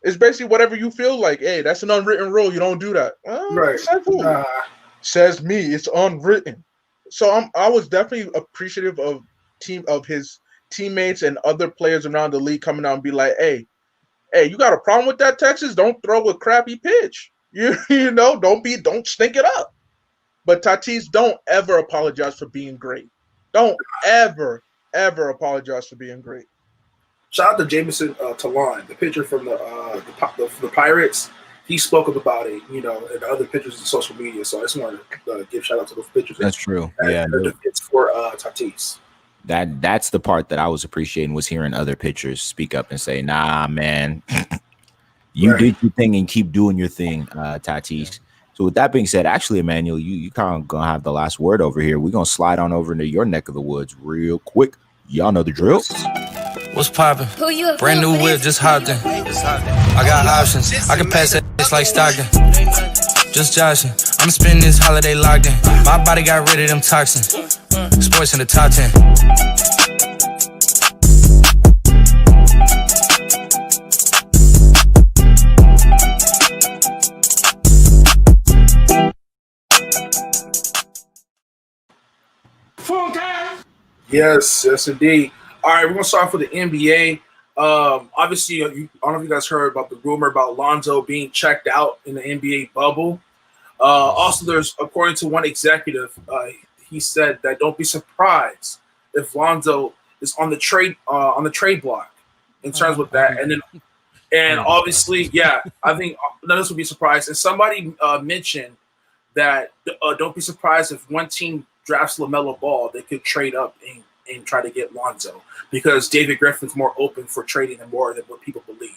It's basically whatever you feel like. Hey, that's an unwritten rule. You don't do that. Right. Says me. It's unwritten. So I was definitely appreciative of his teammates and other players around the league coming out and be like, hey, you got a problem with that, Texas? Don't throw a crappy pitch. Don't stink it up. But Tatis, don't ever apologize for being great. Don't ever apologize for being great. Shout out to Jameson Talon, the pitcher from the Pirates. He spoke up about it, and other pitchers on social media. So I just wanted to give shout out to those pitchers. That's true. It's for Tatis. That's the part that I was appreciating, was hearing other pitchers speak up and say, "Nah, man, you did your thing and keep doing your thing, Tatis." So with that being said, actually, Emmanuel, you kind of gonna have the last word over here. We're gonna slide on over into your neck of the woods real quick. Y'all know the drill. What's poppin'? Brand new whip, just hopped in. I got options. I can pass that like Stockton. Just joshing. I'm spending this holiday locked in. My body got rid of them toxins. Sports in the top 10. Yes, indeed. All right, we're gonna start off with the NBA. Obviously, I don't know if you guys heard about the rumor about Lonzo being checked out in the NBA bubble. Also, there's, according to one executive, he said that don't be surprised if Lonzo is on the trade block in terms with that. And obviously, I think none of us would be surprised. And somebody mentioned that don't be surprised if one team drafts LaMelo Ball, they could trade up and try to get Lonzo, because David Griffin's more open for trading him more than what people believe.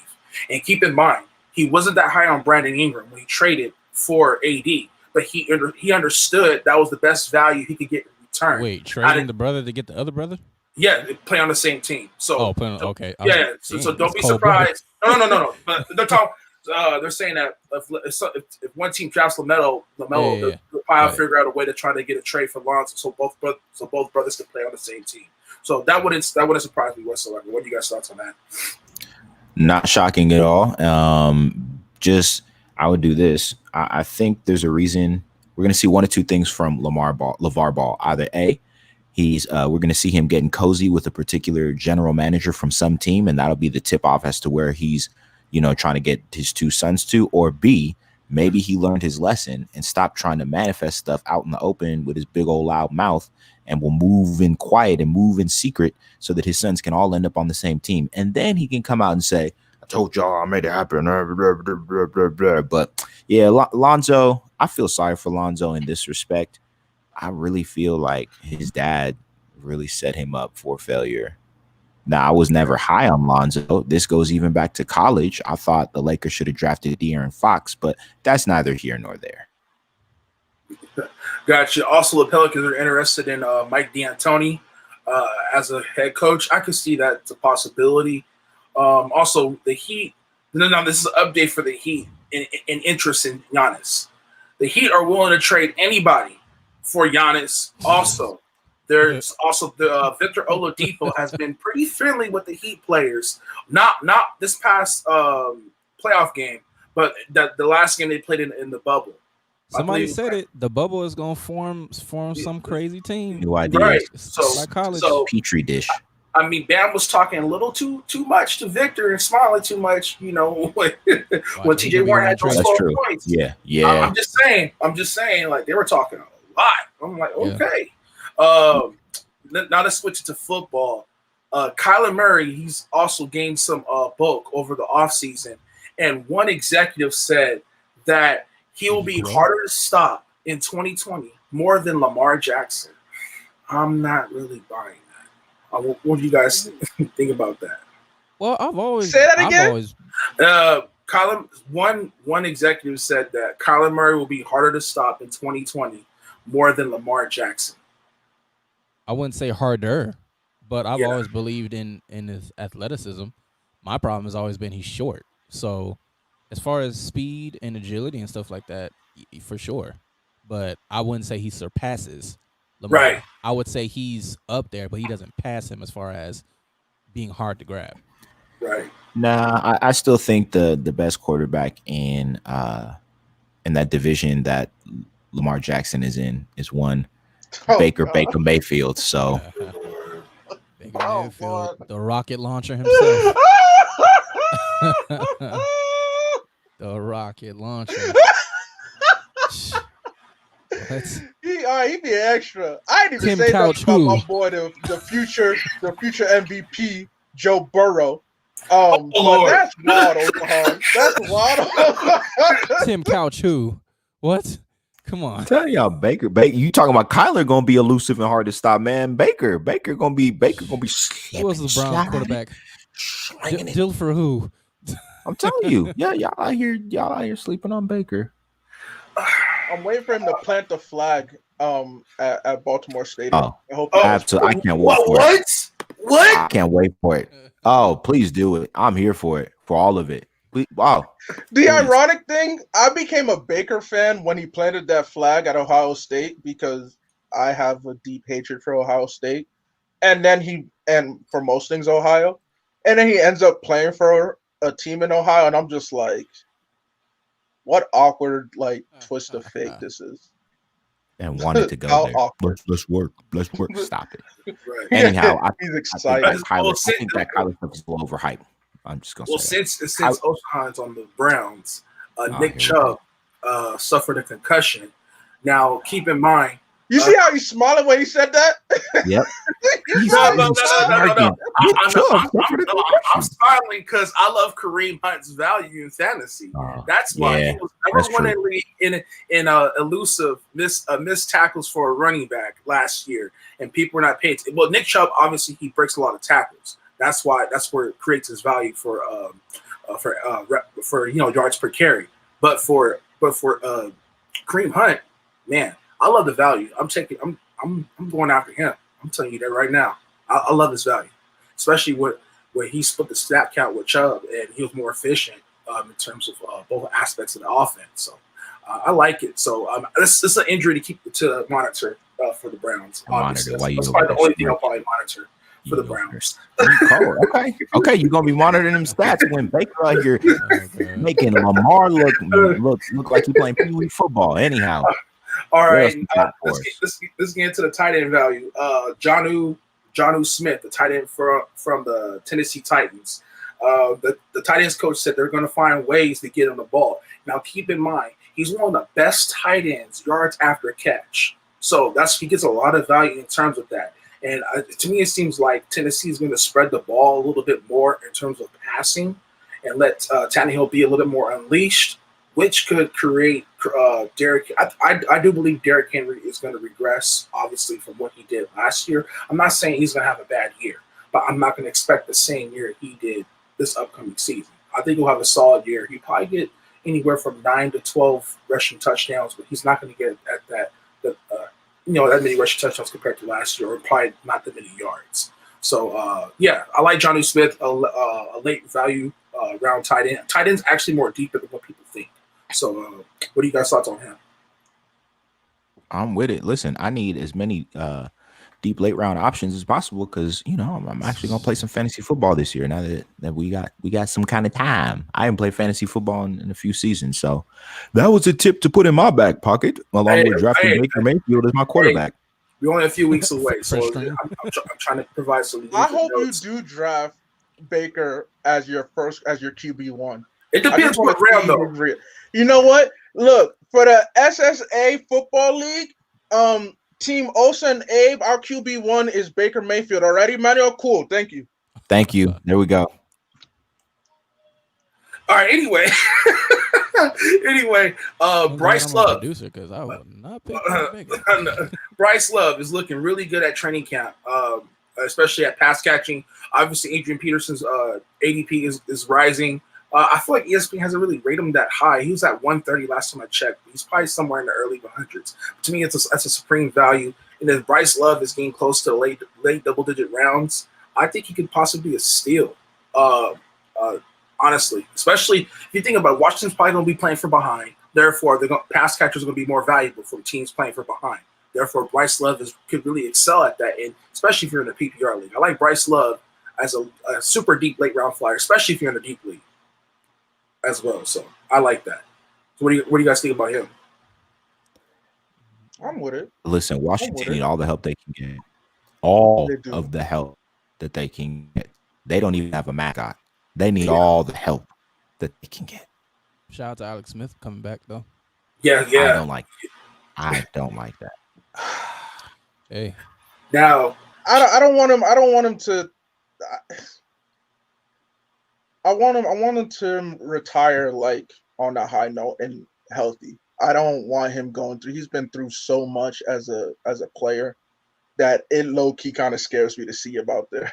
And keep in mind, he wasn't that high on Brandon Ingram when he traded for AD, but he understood that was the best value he could get in return. Wait, trading the brother to get the other brother? Yeah, they play on the same team. So okay. Yeah. So don't be surprised. No. But they're saying that if one team drafts LaMelo, they'll probably figure out a way to try to get a trade for Lonzo, so both brothers can play on the same team. So that wouldn't surprise me whatsoever. What do you guys' thoughts on that? Not shocking at all. I would do this. I think there's a reason we're going to see one or two things from LeVar Ball. Either A, we're going to see him getting cozy with a particular general manager from some team, and that'll be the tip off as to where he's, trying to get his two sons to. Or B, maybe he learned his lesson and stopped trying to manifest stuff out in the open with his big old loud mouth, and will move in quiet and move in secret so that his sons can all end up on the same team. And then he can come out and say, I told y'all I made it happen. But yeah, Lonzo, I feel sorry for Lonzo in this respect. I really feel like his dad really set him up for failure. Now, I was never high on Lonzo. This goes even back to college. I thought the Lakers should have drafted De'Aaron Fox, but that's neither here nor there. Gotcha. Also, the Pelicans are interested in Mike D'Antoni as a head coach. I could see that it's a possibility. Also, the Heat. No, this is an update for the Heat in interest in Giannis. The Heat are willing to trade anybody for Giannis. Also, there's also the Victor Oladipo has been pretty friendly with the Heat players. Not this past playoff game, but the last game they played in the bubble. Somebody said it. The bubble is going to form some crazy team. New idea. Right. Like college. Petri dish. I mean, Bam was talking a little too much to Victor and smiling too much, when TJ Warren had those 12 points. Yeah. I'm just saying, like, they were talking a lot. I'm like, okay. Now let's switch it to football. Kyler Murray, he's also gained some bulk over the offseason. And one executive said that he will be harder to stop in 2020 more than Lamar Jackson. I'm not really buying that. What do you guys think about that? Well, I've always say that again. One executive said that Kyler Murray will be harder to stop in 2020 more than Lamar Jackson. I wouldn't say harder, but I've always believed in his athleticism. My problem has always been he's short. So as far as speed and agility and stuff like that, for sure. But I wouldn't say he surpasses Lamar. Right. I would say he's up there, but he doesn't pass him as far as being hard to grab. Right. Nah, I still think the best quarterback in that division that Lamar Jackson is in is one Baker Mayfield. So Baker Mayfield, the rocket launcher himself. The rocket launcher. He be extra. I didn't even say that about my boy, the future MVP, Joe Burrow. But that's wild, Oklahoma. That's wild. Tim Couch who? What? Come on. I'm telling y'all, Baker. You talking about Kyler gonna be elusive and hard to stop, man. Baker gonna be slipping, who was the Brown quarterback? Dill for who? I'm telling you, y'all out here sleeping on Baker. I'm waiting for him to plant the flag at Baltimore Stadium. Absolutely. I can't wait for it. What? I can't wait for it. Oh, please do it. I'm here for it. For all of it. Wow. The ironic thing, I became a Baker fan when he planted that flag at Ohio State because I have a deep hatred for Ohio State. And for most things Ohio. And then he ends up playing for a team in Ohio, and I'm just like, what awkward twist of fate this is. And wanted to go there. Let's work. Stop it. Right. Anyhow, he's excited. I think that Kyler stuff is a little overhyped. I'm just gonna say. Well, since Osahan's on the Browns, Nick Chubb suffered a concussion. Now, keep in mind. You see how he's smiling when he said that? Yep. No. I'm smiling because I love Kareem Hunt's value in fantasy. That's why he was number one in league in elusive missed tackles for a running back last year, and people were not paid. Well, Nick Chubb obviously he breaks a lot of tackles. That's where it creates his value for yards per carry. But for Kareem Hunt, man. I love the value. I'm going after him. I'm telling you that right now. I love his value, especially where he split the snap count with Chubb and he was more efficient in terms of both aspects of the offense. So I like it. So this is an injury to monitor for the Browns. Obviously, that's probably the only thing I'll probably monitor for the Browns. Okay, you're gonna be monitoring them stats when Baker out here making Lamar look like he's playing Pee Wee football. Anyhow, all right, let's get into the tight end value. Jonnu Smith, the tight end from the Tennessee Titans. The tight ends coach said they're going to find ways to get him the ball. Now, keep in mind, he's one of the best tight ends yards after catch. So he gets a lot of value in terms of that. And to me, it seems like Tennessee is going to spread the ball a little bit more in terms of passing and let Tannehill be a little bit more unleashed, which could create Derrick. I do believe Derrick Henry is going to regress, obviously, from what he did last year. I'm not saying he's going to have a bad year, but I'm not going to expect the same year he did this upcoming season. I think he'll have a solid year. He'll probably get anywhere from 9 to 12 rushing touchdowns, but he's not going to get at that many rushing touchdowns compared to last year, or probably not that many yards. So, I like Jonnu Smith, a late value round tight end. Tight end's actually more deeper than what people think. So, what do you guys' thoughts on him? I'm with it. Listen, I need as many deep late round options as possible because I'm actually gonna play some fantasy football this year. Now that we got some kind of time. I haven't played fantasy football in a few seasons, so that was a tip to put in my back pocket along with drafting Baker Mayfield as my quarterback. We're only a few weeks away, so I'm trying to provide some. I hope notes. You do draft Baker as your QB1. It depends what round though. You know what? Look, for the SSA Football League, Team Osa and Abe, our QB1 is Baker Mayfield. Already, Manuel? Cool. Thank you. There we go. All right. Anyway, Bryce Love. Because I would not pick Bryce Love is looking really good at training camp, especially at pass catching. Obviously, Adrian Peterson's ADP is rising. I feel like ESPN hasn't really rated him that high. He was at 130 last time I checked. He's probably somewhere in the early 100s. To me, that's a supreme value. And if Bryce Love is getting close to late double-digit rounds, I think he could possibly be a steal, honestly. Especially if you think about it, Washington's probably going to be playing from behind. Therefore, pass catchers are going to be more valuable for teams playing from behind. Therefore, Bryce Love could really excel at that, and especially if you're in a PPR league. I like Bryce Love as a super deep late-round flyer, especially if you're in a deep league as well. So I like that. So what do you guys think about him? I'm with it. Listen, Washington need all the help they can get. All of the help that they can get. They don't even have a mascot. They need all the help that they can get. Shout out to Alex Smith coming back though. Yeah. I don't like that. Hey. Now I don't want him to I want him to retire like on a high note and healthy. I don't want him going through. He's been through so much as a player that it low key kind of scares me to see about there.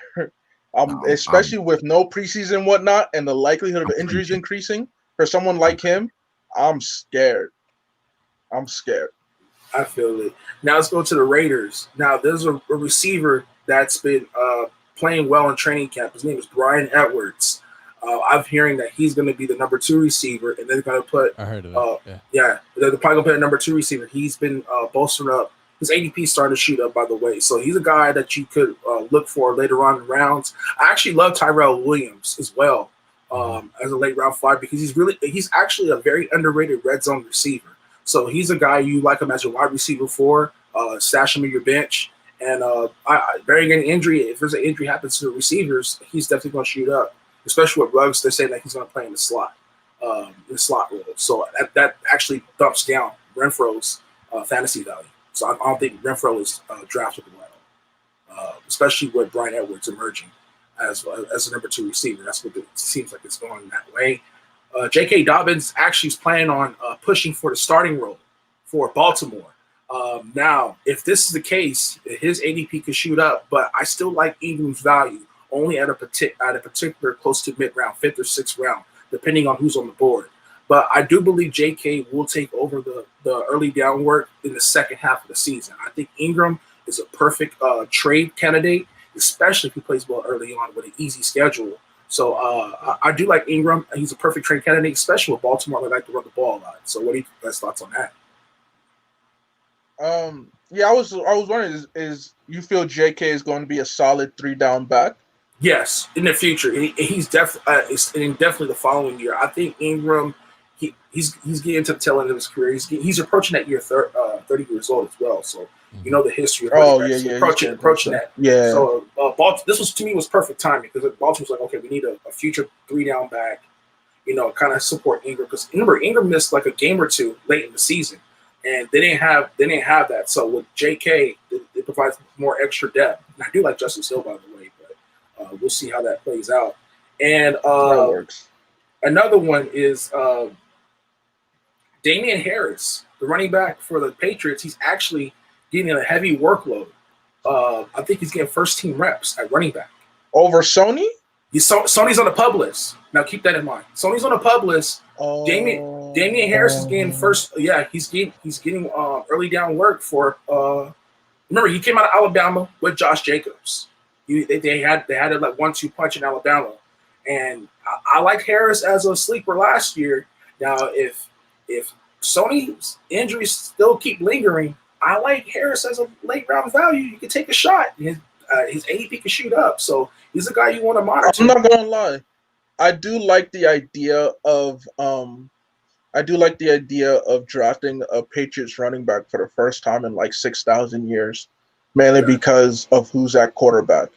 Especially with no preseason and whatnot, and the likelihood of injuries increasing for someone like him. I'm scared. I feel it. Now let's go to the Raiders. Now there's a receiver that's been playing well in training camp. His name is Brian Edwards. I'm hearing that he's going to be the number 2 receiver, and they're going to put. I heard of that. They're probably going to put a number 2 receiver. He's been bolstering up. His ADP starting to shoot up, by the way. So he's a guy that you could look for later on in rounds. I actually love Tyrell Williams as well as a late round flyer because he's actually a very underrated red zone receiver. So he's a guy you like him as your wide receiver for. Stash him in your bench. And barring any injury, if there's an injury happens to the receivers, he's definitely going to shoot up. Especially with Ruggs, they're saying that he's going to play in the slot role. So that actually dumps down Renfro's fantasy value. So I don't think Renfro is draftable at all, especially with Brian Edwards emerging as a number 2 receiver. That's what it seems like it's going that way. J.K. Dobbins actually is planning on pushing for the starting role for Baltimore. Now, if this is the case, his ADP could shoot up, but I still like Ingram's value. Only at a particular close to mid-round, 5th or 6th round, depending on who's on the board. But I do believe J.K. will take over the early down work in the second half of the season. I think Ingram is a perfect trade candidate especially if he plays well early on with an easy schedule. So I do like Ingram. He's a perfect trade candidate, especially with Baltimore. They like to run the ball a lot. So what are your guys' thoughts on that? Yeah, I was wondering is you feel JK is going to be a solid 3-down back? Yes, in the future, he's definitely the following year. I think Ingram, he's getting to the tail end of his career. He's approaching that year 30 years old as well. So you know the history of approaching that. Yeah. So this was to me was perfect timing because Baltimore was like, okay, we need a future 3-down back, kind of support Ingram because Ingram missed like a game or two late in the season, and they didn't have that. So with JK, it provides more extra depth. And I do like Justice Hill, by the way. We'll see how that plays out. And that works. Another one is Damian Harris, the running back for the Patriots. He's actually getting a heavy workload. I think he's getting first-team reps at running back. Over Sony? Sony's on the pub list. Now keep that in mind. Sony's on the pub list. Oh. Damian Harris is getting first. Yeah, he's getting early down work for. Remember, he came out of Alabama with Josh Jacobs. They had a like 1-2 punch in Alabama, and I like Harris as a sleeper last year. Now, if Sony's injuries still keep lingering, I like Harris as a late round value. You can take a shot. His ADP can shoot up, so he's a guy you want to monitor. I'm not gonna lie, I do like the idea of drafting a Patriots running back for the first time in like 6,000 years. Mainly because of who's at quarterback.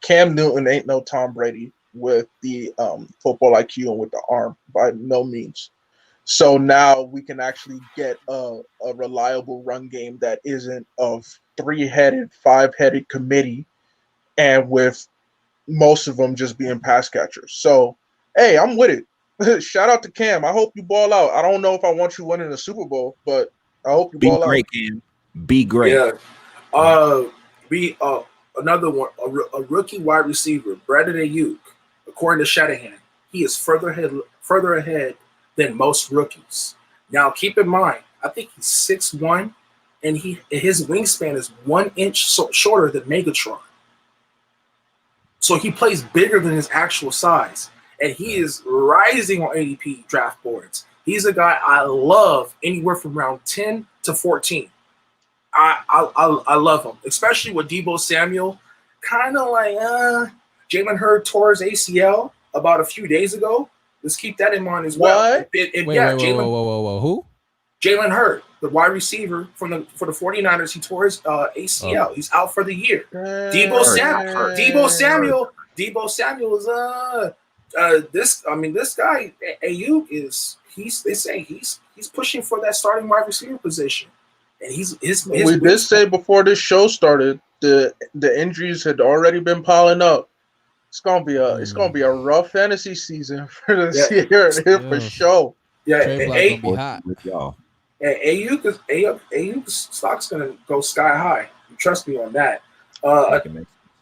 Cam Newton ain't no Tom Brady with the football IQ and with the arm by no means. So now we can actually get a reliable run game that isn't of 3-headed, 5-headed committee, and with most of them just being pass catchers. So, hey, I'm with it. Shout out to Cam. I hope you ball out. I don't know if I want you winning the Super Bowl, but I hope you ball out. Be great, Cam. Be great. Yeah. Another one, a rookie wide receiver, Brandon Ayuk. According to Shanahan, he is further ahead than most rookies. Now, keep in mind, I think he's 6'1", and his wingspan is 1 inch shorter than Megatron. So he plays bigger than his actual size, and he is rising on ADP draft boards. He's a guy I love anywhere from round 10 to 14. I love him, especially with Deebo Samuel. Kind of like Jalen Hurd tore his ACL about a few days ago. Let's keep that in mind as well. Wait, whoa. Who? Jalen Hurd, the wide receiver for the 49ers. He tore his ACL. Oh. He's out for the year. Deebo Samuel is this guy Ayuk is they say he's pushing for that starting wide receiver position. And we did say before this show started, the injuries had already been piling up. It's gonna be a rough fantasy season for this year for sure. Yeah, Trey gonna be hot. Ayuk's stock's gonna go sky high. Trust me on that.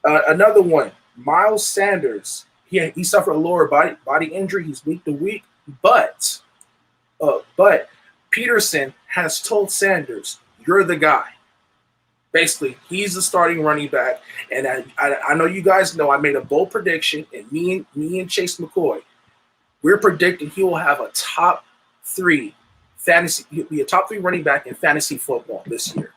Another one, Miles Sanders. He suffered a lower body injury. He's week to week, but Peterson has told Sanders, "You're the guy." Basically, he's the starting running back, and I know you guys know I made a bold prediction, and me and Chase McCoy, we're predicting he will have a top 3 fantasy. He'll be a top 3 running back in fantasy football this year.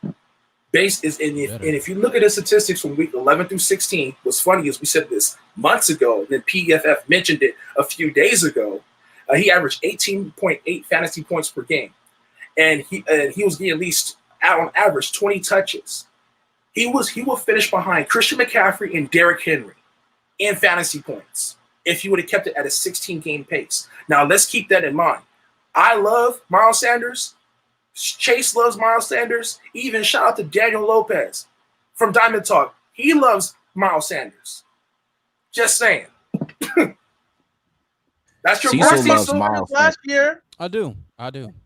If you look at his statistics from week 11 through 16, what's funny is we said this months ago, and then PFF mentioned it a few days ago. He averaged 18.8 fantasy points per game, and he was getting at least on average 20 touches. He will finish behind Christian McCaffrey and Derrick Henry in fantasy points if he would have kept it at a 16-game pace. Now let's keep that in mind. I love Miles Sanders. Chase loves Miles Sanders. Even shout out to Daniel Lopez from Diamond Talk. He loves Miles Sanders. Just saying. That's your last year. I do.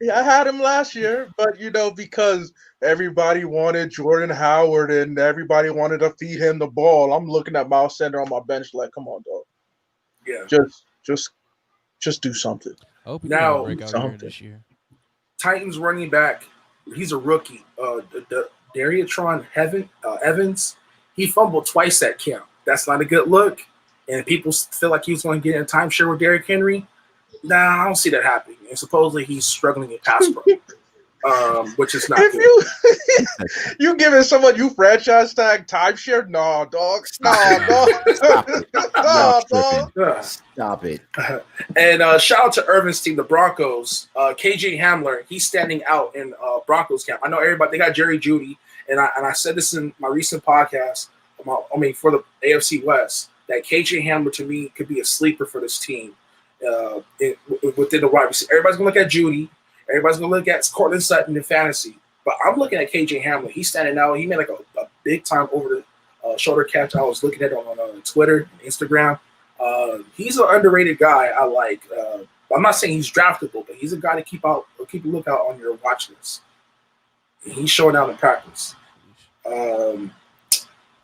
Yeah, I had him last year, but because everybody wanted Jordan Howard and everybody wanted to feed him the ball, I'm looking at Miles Sanders on my bench like, come on, dog. Yeah. Just do something. I hope he can break out here this year. Titans running back, he's a rookie. Dariatron Evans, He fumbled twice at camp. That's not a good look. And people feel like he was going to get in a timeshare with Derrick Henry. Nah, I don't see that happening. And supposedly he's struggling in pass pro, which is not good. You giving someone you franchise tag timeshare? No, dog. Stop it. And shout out to Irvin's team, the Broncos. KJ Hamler, he's standing out in Broncos camp. I know everybody, they got Jerry Jeudy, and I said this in my recent podcast, for the AFC West, that KJ Hamler to me could be a sleeper for this team within the wide receiver. Everybody's going to look at Jeudy. Everybody's going to look at Cortland Sutton in fantasy. But I'm looking at KJ Hamler. He's standing out. He made like a big time over the shoulder catch. I was looking at it on Twitter and Instagram. He's an underrated guy. I like. I'm not saying he's draftable, but he's a guy to keep a lookout on your watch list. And he's showing out in practice.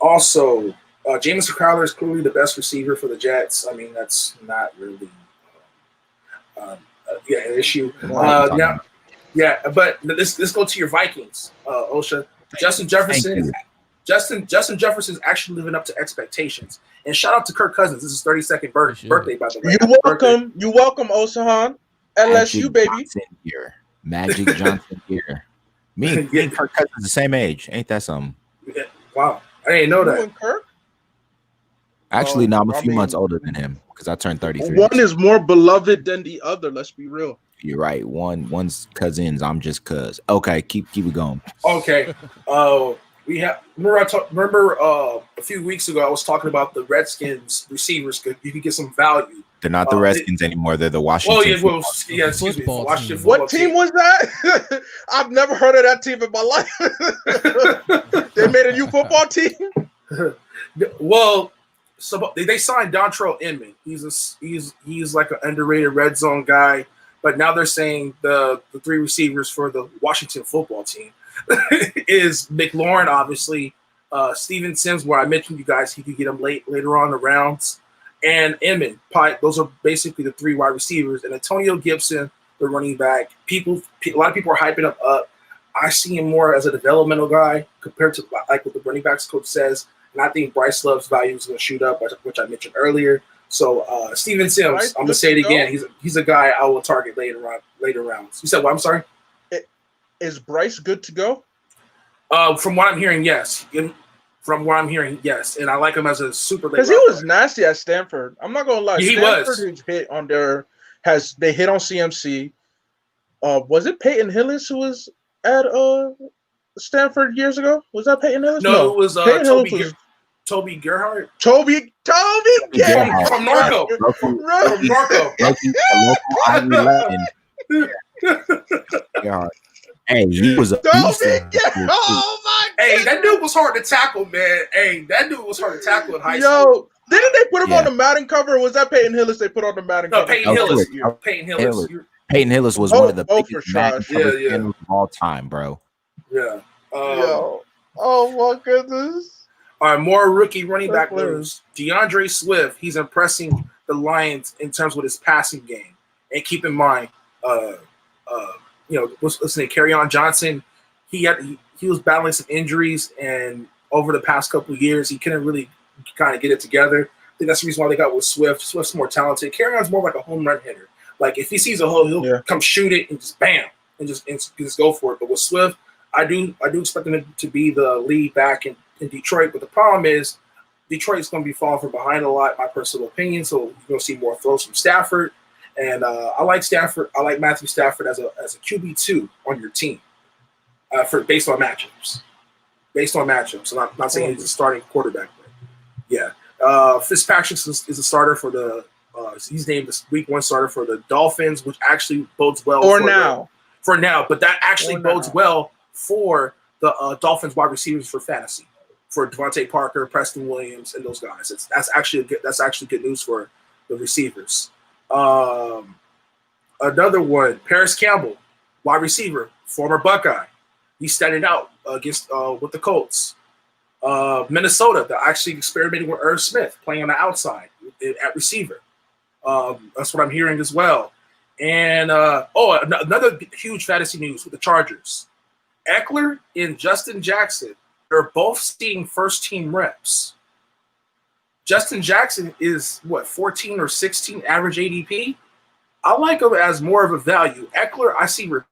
Also, Jameson Crowder is clearly the best receiver for the Jets. I mean, that's not really an issue. But let's go to your Vikings, Osha. Justin Jefferson's actually living up to expectations. And shout out to Kirk Cousins. This is his 32nd birthday, by the way. You welcome, Osahan. LSU, baby. Magic Johnson here. Me and Kirk Cousins the same age. Ain't that something? Yeah. Wow. I didn't know that. And Kirk? Actually, no, I'm a few months older than him because I turned 33. One is more beloved than the other. Let's be real. You're right. One's cousins. I'm just cuz. Okay, keep it going. Okay. We have remember a few weeks ago I was talking about the Redskins receivers. You could get some value. They're not the Redskins anymore. They're the Washington. Excuse me. Washington what team was that? I've never heard of that team in my life. They made a new football team. Well, so they signed Dontrell Inman. He's like an underrated red zone guy. But now they're saying the three receivers for the Washington football team is McLaurin, obviously, Steven Sims, where I mentioned you guys, he could get him later on in the rounds, and Inman. Those are basically the three wide receivers. And Antonio Gibson, the running back. A lot of people are hyping him up. I see him more as a developmental guy compared to like what the running backs coach says. And I think Bryce Love's value is going to shoot up, which I mentioned earlier. So Steven Sims, I'm gonna say it again. He's a guy I will target later rounds. You said what? I'm sorry. Is Bryce good to go? From what I'm hearing, yes. From what I'm hearing, yes. And I like him as a super late. Because he was nasty at Stanford. I'm not gonna lie. Yeah, Stanford hit on they hit on CMC. Was it Peyton Hillis who was at Stanford years ago? Was that Peyton Hillis? No, it was Toby Gerhardt. Toby Gerhardt. From Narco. From Narco. Hey, he was a beast. Oh my God. Hey, that dude was hard to tackle, man. Hey, that dude was hard to tackle in high school. Yo, didn't they put him on the Madden cover? Or was that Peyton Hillis they put on the Madden cover? Peyton Hillis. Peyton Hillis. Peyton Hillis was one of the biggest Madden covers of all time, bro. Yeah. Yo. Oh my goodness. All right, more rookie running back news. DeAndre Swift, he's impressing the Lions in terms of his passing game. And keep in mind, listen to Kerryon Johnson. He was battling some injuries, and over the past couple of years, he couldn't really kind of get it together. I think that's the reason why they got with Swift. Swift's more talented. Kerryon's more like a home run hitter. Like if he sees a hole, he'll come shoot it and just bam and just go for it. But with Swift, I do expect him to be the lead back in Detroit, but the problem is Detroit's going to be falling from behind a lot, my personal opinion. So you're going to see more throws from Stafford, and I like Stafford. I like Matthew Stafford as a QB2 on your team based on matchups. I'm not saying he's a starting quarterback, but yeah. Fitzpatrick is a starter for the. He's named the Week 1 starter for the Dolphins, which actually bodes well for now. But that actually bodes well for the Dolphins wide receivers for fantasy. For Devontae Parker, Preston Williams, and those guys. That's actually good news for the receivers. Another one, Paris Campbell, wide receiver, former Buckeye. He's standing out against with the Colts. Minnesota, they're actually experimenting with Irv Smith, playing on the outside at receiver. That's what I'm hearing as well. And another huge fantasy news with the Chargers. Eckler and Justin Jackson they're both seeing first team reps. Justin Jackson is 14 or 16 average ADP. I like him as more of a value. Eckler, I see one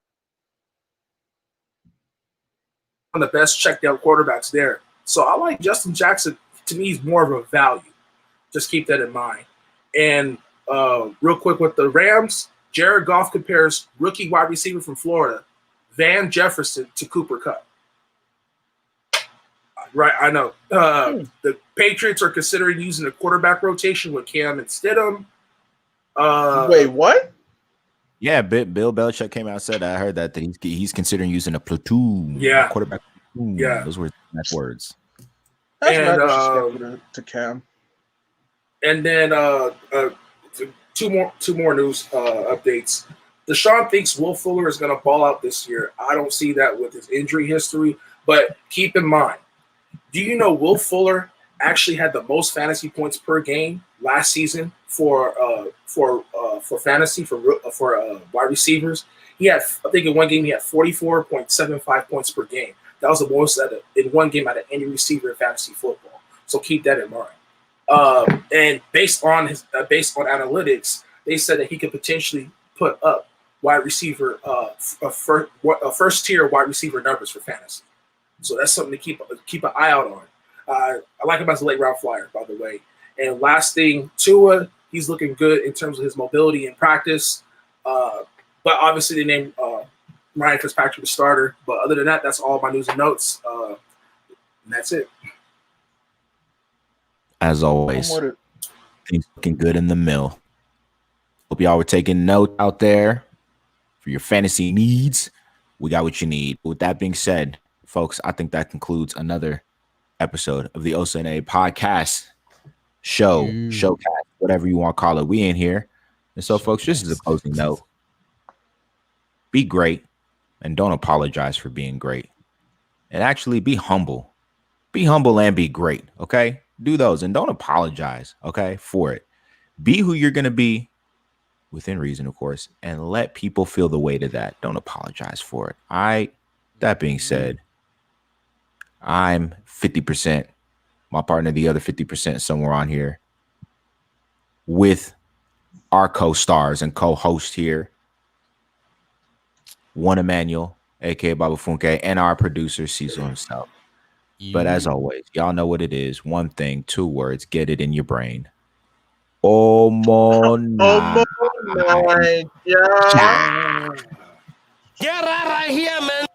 of the best check down quarterbacks there. So I like Justin Jackson. To me, he's more of a value. Just keep that in mind. And real quick with the Rams, Jared Goff compares rookie wide receiver from Florida, Van Jefferson, to Cooper Kupp. Right, I know. The Patriots are considering using a quarterback rotation with Cam and Stidham. Wait, what? Yeah, Bill Belichick came out and said, I heard that he's considering using a platoon. Yeah. Quarterback platoon. Yeah. Those were nice words. That's And, not disrespectful to Cam. And then two more news updates. Deshaun thinks Will Fuller is going to ball out this year. I don't see that with his injury history, but keep in mind, do you know Will Fuller actually had the most fantasy points per game last season for fantasy for wide receivers? He had, I think, in one game he had 44.75 points per game. That was the most in one game out of any receiver in fantasy football. So keep that in mind. And based on analytics, they said that he could potentially put up wide receiver first tier wide receiver numbers for fantasy. So that's something to keep an eye out on. I like him as a late round flyer, by the way. And last thing, Tua, he's looking good in terms of his mobility in practice. But obviously they named Ryan Fitzpatrick the starter. But other than that, that's all my news and notes. And that's it. As always, things looking good in the mill. Hope y'all were taking note out there for your fantasy needs. We got what you need. With that being said, folks, I think that concludes another episode of the OSA podcast showcast, whatever you want to call it. We in here. And so, folks, just as a closing note, be great and don't apologize for being great. And actually be humble. Be humble and be great, okay? Do those and don't apologize, okay, for it. Be who you're going to be within reason, of course, and let people feel the weight of that. Don't apologize for it. All right? That being said, I'm 50%, my partner, the other 50% somewhere on here with our co-stars and co-host here, one Emmanuel, aka Baba Funke, and our producer, Cecil himself. But as always, y'all know what it is. One thing, two words, get it in your brain. Oh my God. Get out of here, man.